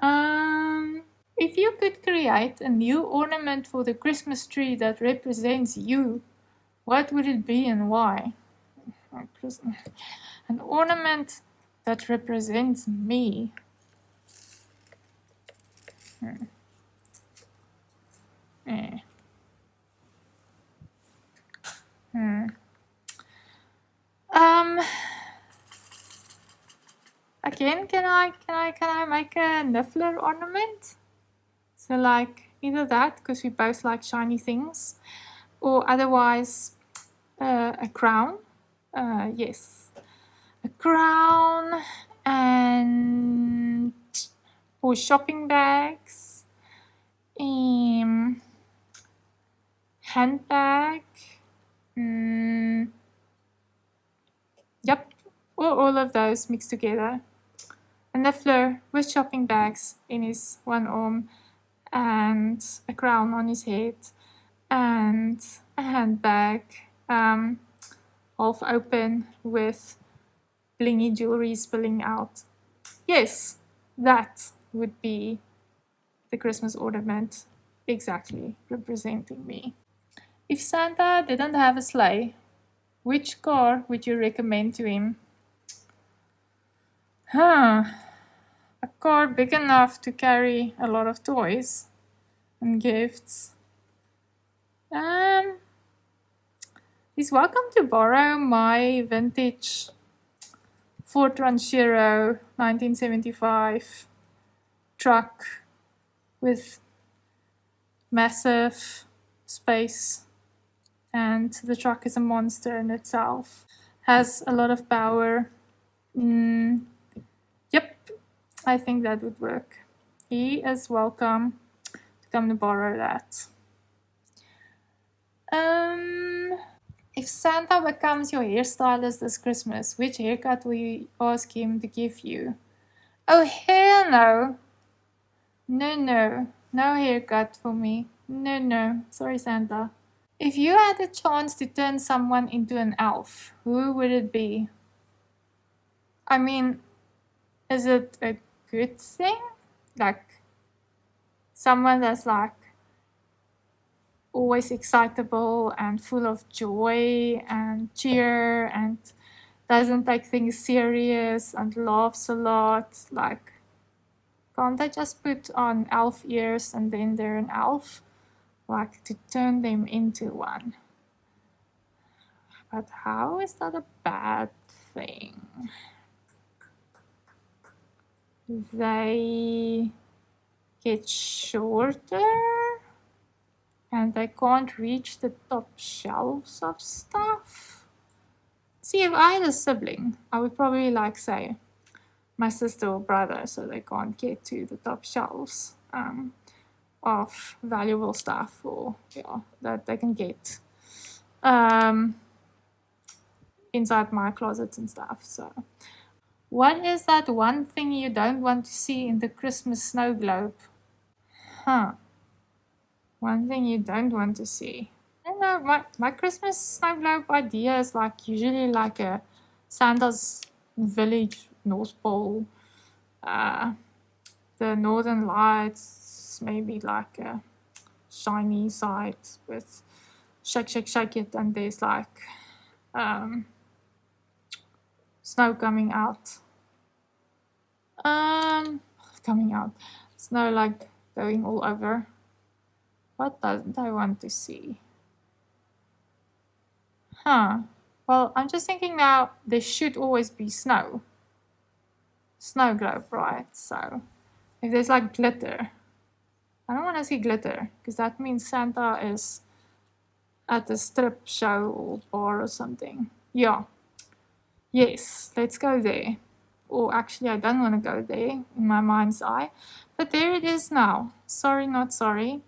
um. If you could create a new ornament for the Christmas tree that represents you, what would it be and why? An ornament that represents me. Eh. Hmm. Um. Again, can I make a niffler ornament? So like either that, because we both like shiny things, or otherwise a crown. Yes, a crown, and for shopping bags, handbag. Yep, all of those mixed together. A niffler with shopping bags in his one arm, and a crown on his head, and a handbag, half open with blingy jewelry spilling out. Yes, that would be the Christmas ornament exactly representing me. If Santa didn't have a sleigh, which car would you recommend to him? A car big enough to carry a lot of toys and gifts. He's welcome to borrow my vintage Ford Ranchero 1975 truck with massive space, and the truck is a monster in itself. Has a lot of power. Yep, I think that would work. He is welcome to come to borrow that. If Santa becomes your hairstylist this Christmas, which haircut will you ask him to give you? Oh, hell no! No haircut for me. No. Sorry, Santa. If you had a chance to turn someone into an elf, who would it be? I mean, is it a good thing? Like, someone that's like always excitable and full of joy and cheer and doesn't take things serious and laughs a lot. Like, can't I just put on elf ears and then they're an elf? Like, to turn them into one. But how is that a bad thing? They get shorter and they can't reach the top shelves of stuff. See, if I had a sibling, I would probably like say my sister or brother, so they can't get to the top shelves of valuable stuff, or that they can get inside my closets and stuff. So, what is that one thing you don't want to see in the Christmas snow globe? One thing you don't want to see. I don't know, my Christmas snow globe idea is like usually like a Santa's village, North Pole, the Northern Lights, maybe like a shiny side with shake it, and there's like snow coming out. Coming out. Snow like going all over. What don't I want to see? Well, I'm just thinking now, there should always be snow. Snow globe, right? So, if there's like glitter, I don't want to see glitter, because that means Santa is at a strip show or bar or something. Yeah. Yes, let's go there. Or actually, I don't want to go there in my mind's eye. But there it is now. Sorry, not sorry.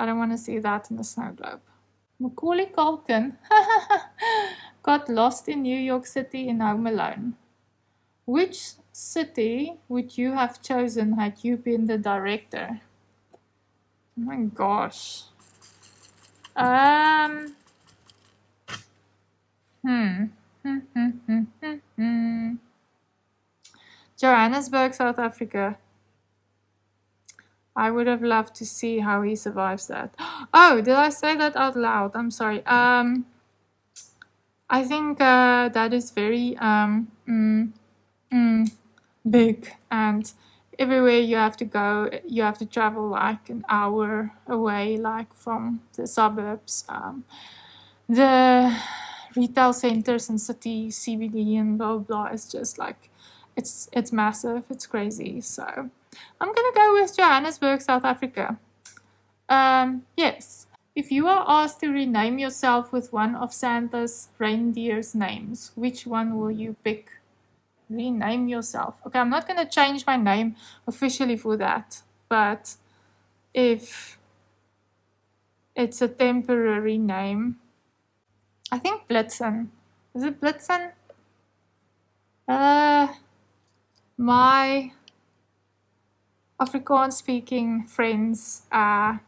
I don't want to see that in the snow globe. Macaulay Culkin got lost in New York City in Home Alone. Which city would you have chosen had you been the director? Oh my gosh. Johannesburg, South Africa. I would have loved to see how he survives that. Oh, did I say that out loud? I'm sorry. I think that is very big, and everywhere you have to go, you have to travel like an hour away, like from the suburbs. The retail centers and city CBD and blah blah. It's just like it's massive. It's crazy. So I'm gonna go with Johannesburg, South Africa. Yes. If you are asked to rename yourself with one of Santa's reindeer's names, which one will you pick? Rename yourself. Okay, I'm not gonna change my name officially for that, but if it's a temporary name, I think Blitzen. Is it Blitzen? My Afrikaans-speaking friends can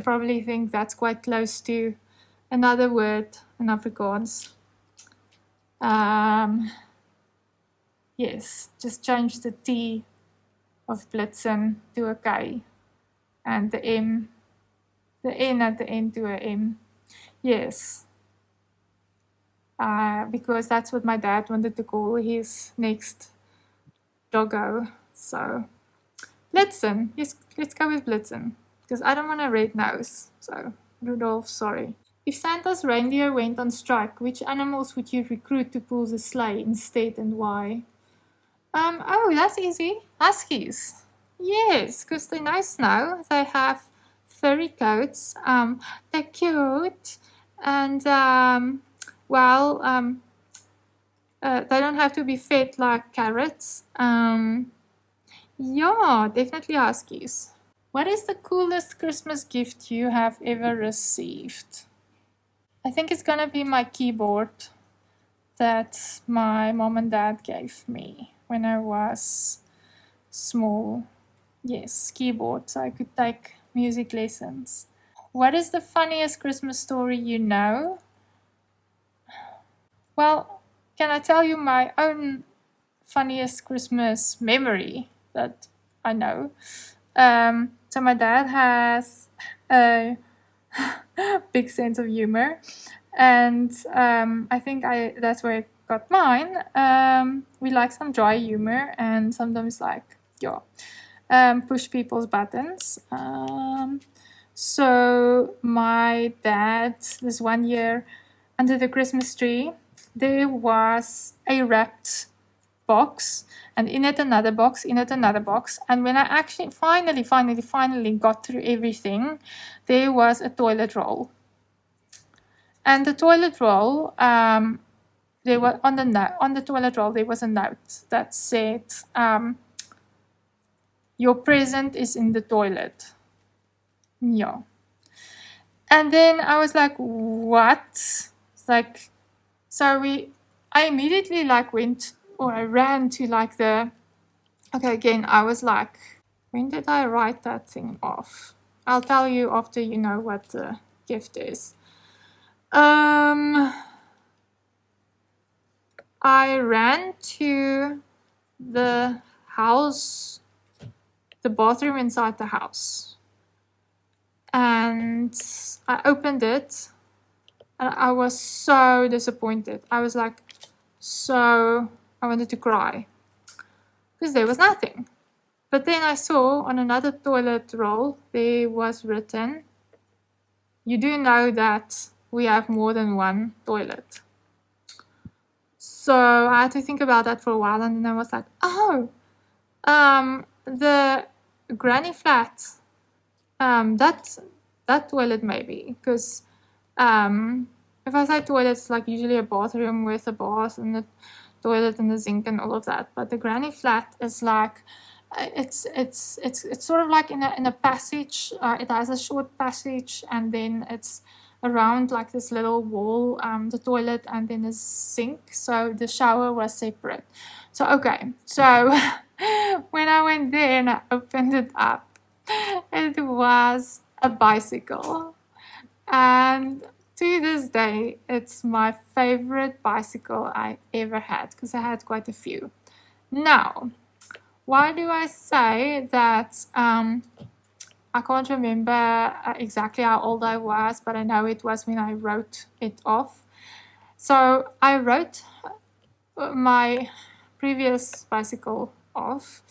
probably think that's quite close to another word in Afrikaans. Yes, just change the T of Blitzen to a K and the N at the end to a M. Yes. Because that's what my dad wanted to call his next doggo. So Blitzen. Yes, let's go with Blitzen. Because I don't want a red nose. So Rudolph, sorry. If Santa's reindeer went on strike, which animals would you recruit to pull the sleigh instead and why? Oh, that's easy. Huskies. Yes, because they're nice now. They have furry coats. They're cute. And, they don't have to be fed like carrots. Yeah, definitely huskies. What is the coolest Christmas gift you have ever received? I think it's gonna be my keyboard that my mom and dad gave me when I was small. Yes, keyboard, so I could take music lessons. What is the funniest Christmas story you know? Well, can I tell you my own funniest Christmas memory that I know? So my dad has a big sense of humor, and I think that's where I got mine. We like some dry humor and sometimes push people's buttons. So my dad, this one year under the Christmas tree, there was a wrapped box, and in it another box, in it another box. And when I actually finally got through everything, there was a toilet roll. And the toilet roll, there was on the toilet roll there was a note that said, "Your present is in the toilet." Yeah. And then I was like, "What?" Like, so I immediately I ran to I was like, when did I write that thing off? I'll tell you after you know what the gift is. I ran to the house, the bathroom inside the house, and I opened it, and I was so disappointed. I was like, I wanted to cry because there was nothing. But then I saw on another toilet roll there was written, "You do know that we have more than one toilet." So I had to think about that for a while, and then I was like, the granny flat, that toilet maybe, because if I say toilet, it's like usually a bathroom with a bath and the toilet and the sink and all of that. But the granny flat is like it's sort of like in a passage. It has a short passage, and then it's around like this little wall, the toilet, and then a sink. So the shower was separate. So okay, so when I went there and I opened it up, it was a bicycle. And to this day, it's my favorite bicycle I ever had, because I had quite a few. Now, why do I say that? I can't remember exactly how old I was, but I know it was when I wrote it off. So I wrote my previous bicycle off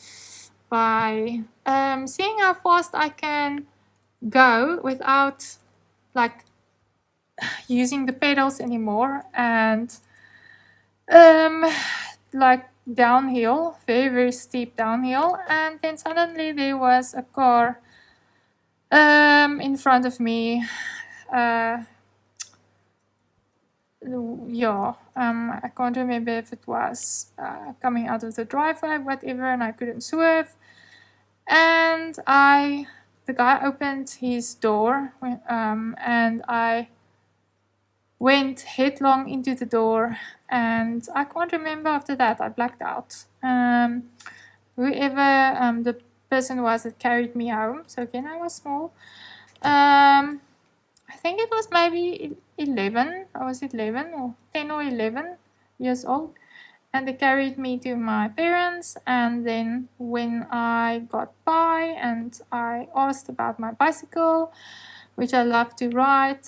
by seeing how fast I can go without like using the pedals anymore, and like downhill, very, very steep downhill. And then suddenly there was a car in front of me. I can't remember if it was coming out of the driveway, whatever, and I couldn't swerve. And the guy opened his door, and I went headlong into the door, and I can't remember after that. I blacked out. Whoever the person was that carried me home, so again I was small. I think it was maybe 11. I was 11 or 10 or 11 years old. And they carried me to my parents. And then when I got by and I asked about my bicycle, which I love to ride,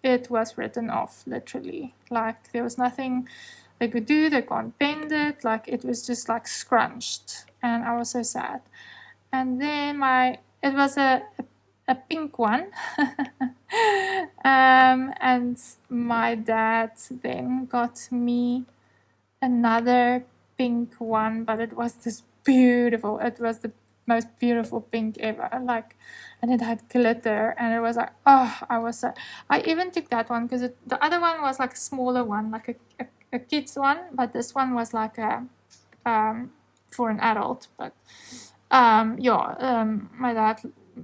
it was written off, literally. Like there was nothing they could do. They can't bend it. Like it was just like scrunched. And I was so sad. And then it was a pink one. And my dad then got me another pink one, but it was this beautiful. It was the most beautiful pink ever. Like, and it had glitter, and it was like, oh, I even took that one because the other one was like a smaller one, like a kid's one, but this one was like a for an adult. But my dad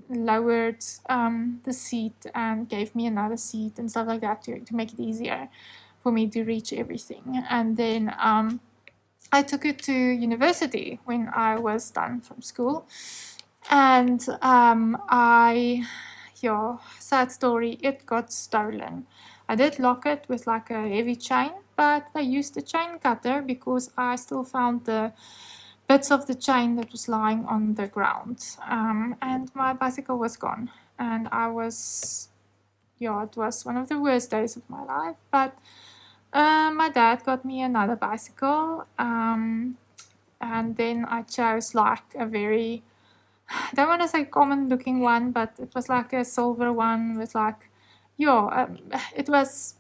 lowered the seat and gave me another seat and stuff like that to make it easier for me to reach everything. And then I took it to university when I was done from school. And sad story, it got stolen. I did lock it with like a heavy chain, but I used a chain cutter because I still found the bits of the chain that was lying on the ground. And my bicycle was gone. And it was one of the worst days of my life. But my dad got me another bicycle. And then I chose like a very, I don't want to say common looking one, but it was like a silver one with like, it was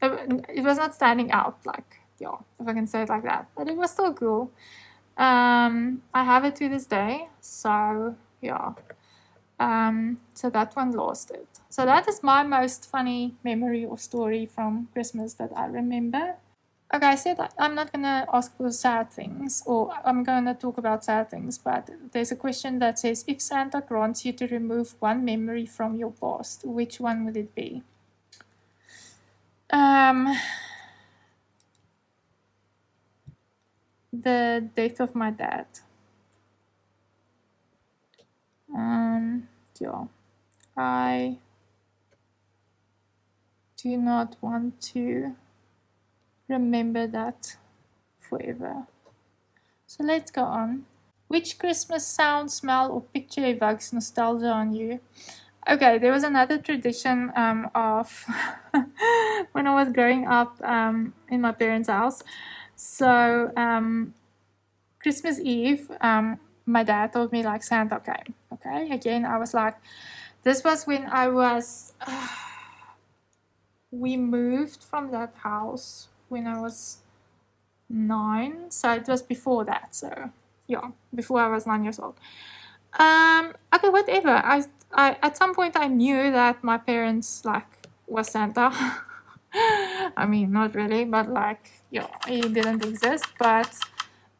not standing out, like, if I can say it like that. But it was still cool. I have it to this day, so so that one lost it. So that is my most funny memory or story from Christmas that I remember. Okay, I said I'm not gonna ask for sad things, or I'm gonna talk about sad things, but there's a question that says, if Santa grants you to remove one memory from your past, which one would it be? The death of my dad. I do not want to remember that forever. So let's go on. Which Christmas sound, smell, or picture evokes nostalgia on you? Okay, there was another tradition of when I was growing up in my parents' house. So Christmas Eve, my dad told me like Santa came. Okay, again I was like, this was when I was. We moved from that house when I was 9, so it was before that. So before I was 9 years old. Okay, whatever. I at some point I knew that my parents like was Santa. I mean, not really, but like he didn't exist. But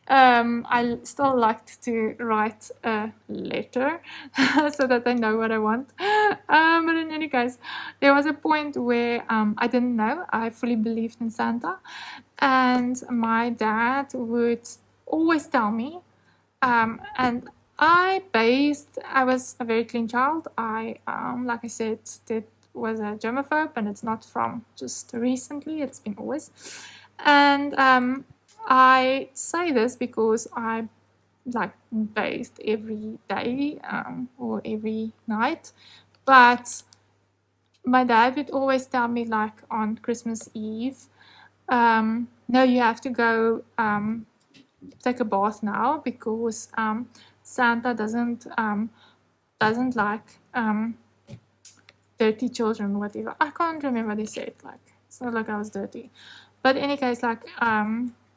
I still liked to write a letter so that I know what I want. But in any case, there was a point where I didn't know. I fully believed in Santa, and my dad would always tell me. And I was a very clean child. Like I said, was a germaphobe, and it's not from just recently. It's been always. And I say this because I like bathed every day or every night, but my dad would always tell me, like on Christmas Eve, no, you have to go take a bath now because Santa doesn't like dirty children, whatever. I can't remember what they said. Like, it's not like I was dirty, but in any case, like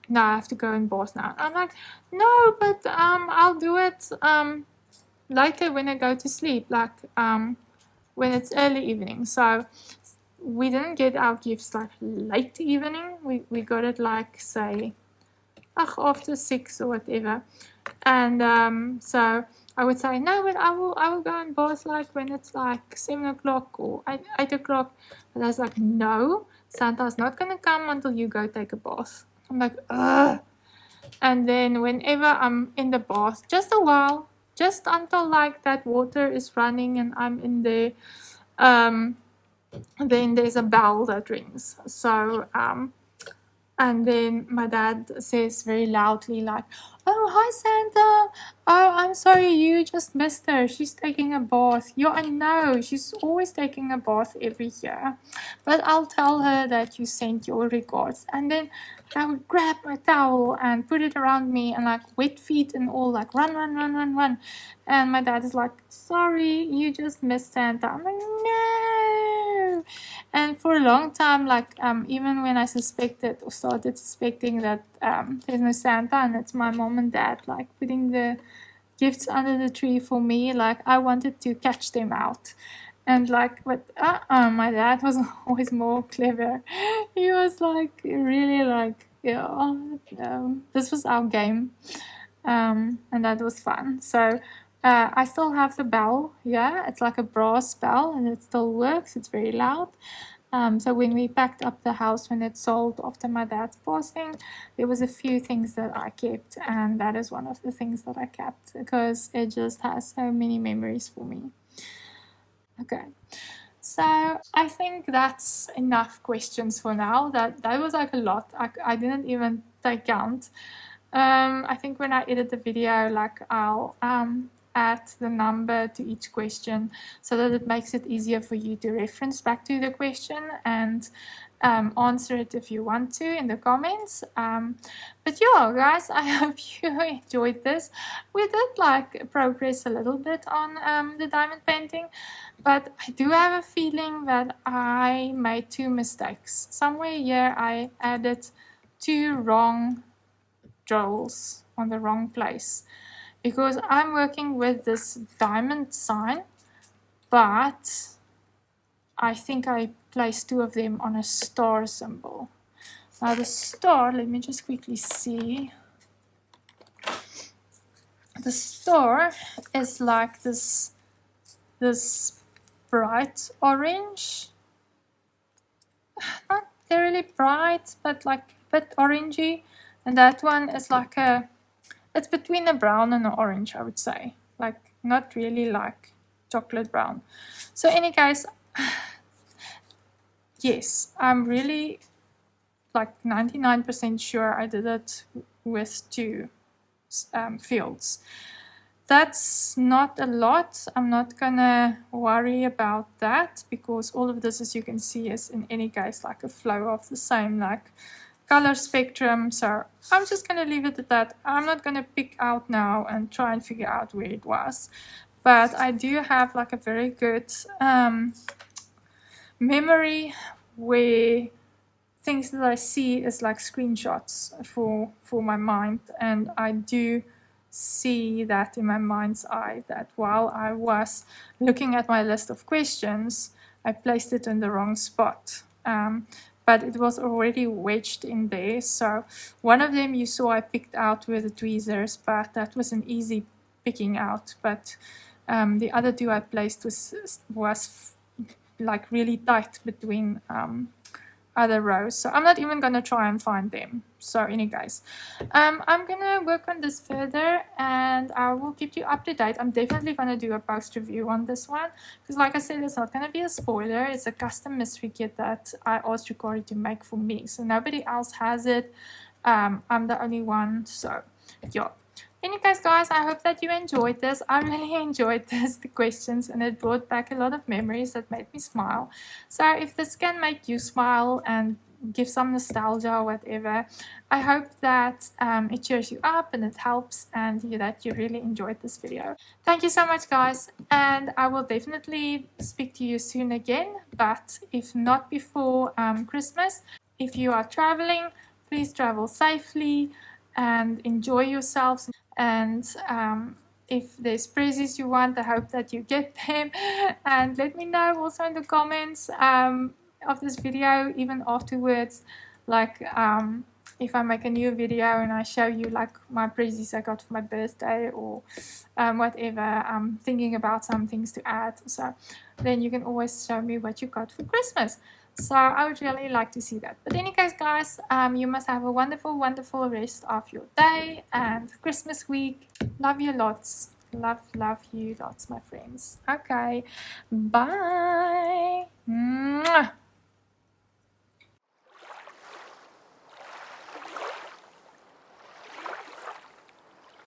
no, I have to go and bath now. I'm like, no, but I'll do it later when I go to sleep, like when it's early evening. So we didn't get our gifts like late evening. We got it like, say, after 6 or whatever. And so I would say, no, but I will go and bath like when it's like 7 o'clock or 8 o'clock. But I was like, no, Santa's not going to come until you go take a bath. I'm like, ugh. And then whenever I'm in the bath, just a while, just until like that water is running and I'm in there, then there's a bell that rings. So and then my dad says very loudly, like, oh, hi, Santa. Oh, I'm sorry, you just missed her. She's taking a bath. Yeah, I know. She's always taking a bath every year. But I'll tell her that you sent your regards. And then I would grab my towel and put it around me and like wet feet and all, like run, run, run, run, run. And my dad is like, sorry, you just missed Santa. I'm like, no. And for a long time, like even when I suspected or started suspecting that there's no Santa and it's my mom and dad like putting the gifts under the tree for me, like I wanted to catch them out. And like, but my dad was always more clever. He was like really like, yeah, this was our game, and that was fun. So I still have the bell. Yeah, it's like a brass bell, and it still works. It's very loud. So when we packed up the house when it sold after my dad's passing, there was a few things that I kept, and that is one of the things that I kept because it just has so many memories for me. Okay, so I think that's enough questions for now. That was like a lot. I didn't even take count. I think when I edit the video, like I'll add the number to each question so that it makes it easier for you to reference back to the question and answer it if you want to in the comments. But yeah, guys, I hope you enjoyed this. We did like progress a little bit on the diamond painting, but I do have a feeling that I made 2 mistakes. Somewhere here I added 2 wrong drills on the wrong place because I'm working with this diamond sign, but I think I placed 2 of them on a star symbol. Now the star, let me just quickly see. The star is like this bright orange, not really bright, but like a bit orangey. And that one is like it's between a brown and an orange, I would say. Like not really like chocolate brown. So any case, yes, I'm really like 99% sure I did it with 2 fields. That's not a lot. I'm not gonna worry about that because all of this, as you can see, is in any case like a flow of the same like color spectrum. So I'm just gonna leave it at that. I'm not gonna pick out now and try and figure out where it was, but I do have like a very good memory where things that I see is like screenshots for my mind, and I do see that in my mind's eye that while I was looking at my list of questions, I placed it in the wrong spot. but it was already wedged in there. So one of them you saw I picked out with the tweezers, but that was an easy picking out. But the other two I placed was like really tight between other rows, so I'm not even gonna try and find them. So anyways, I'm gonna work on this further and I will keep you up to date. I'm definitely gonna do a post review on this one because, like I said, it's not gonna be a spoiler. It's a custom mystery kit that I asked Rokkari to make for me, so nobody else has it. I'm the only one, so yeah. Anyways, guys, I hope that you enjoyed this. I really enjoyed this, the questions, and it brought back a lot of memories that made me smile. So if this can make you smile and give some nostalgia or whatever, I hope that it cheers you up and it helps, and that you really enjoyed this video. Thank you so much, guys, and I will definitely speak to you soon again, but if not before Christmas. If you are traveling, please travel safely and enjoy yourselves. And if there's presents you want, I hope that you get them. And let me know also in the comments of this video, even afterwards, like if I make a new video and I show you like my presents I got for my birthday or whatever. I'm thinking about some things to add, so then you can always show me what you got for Christmas. So I would really like to see that. But anyways, guys, you must have a wonderful, wonderful rest of your day and Christmas week. Love you lots. Love you lots, my friends. Okay, bye.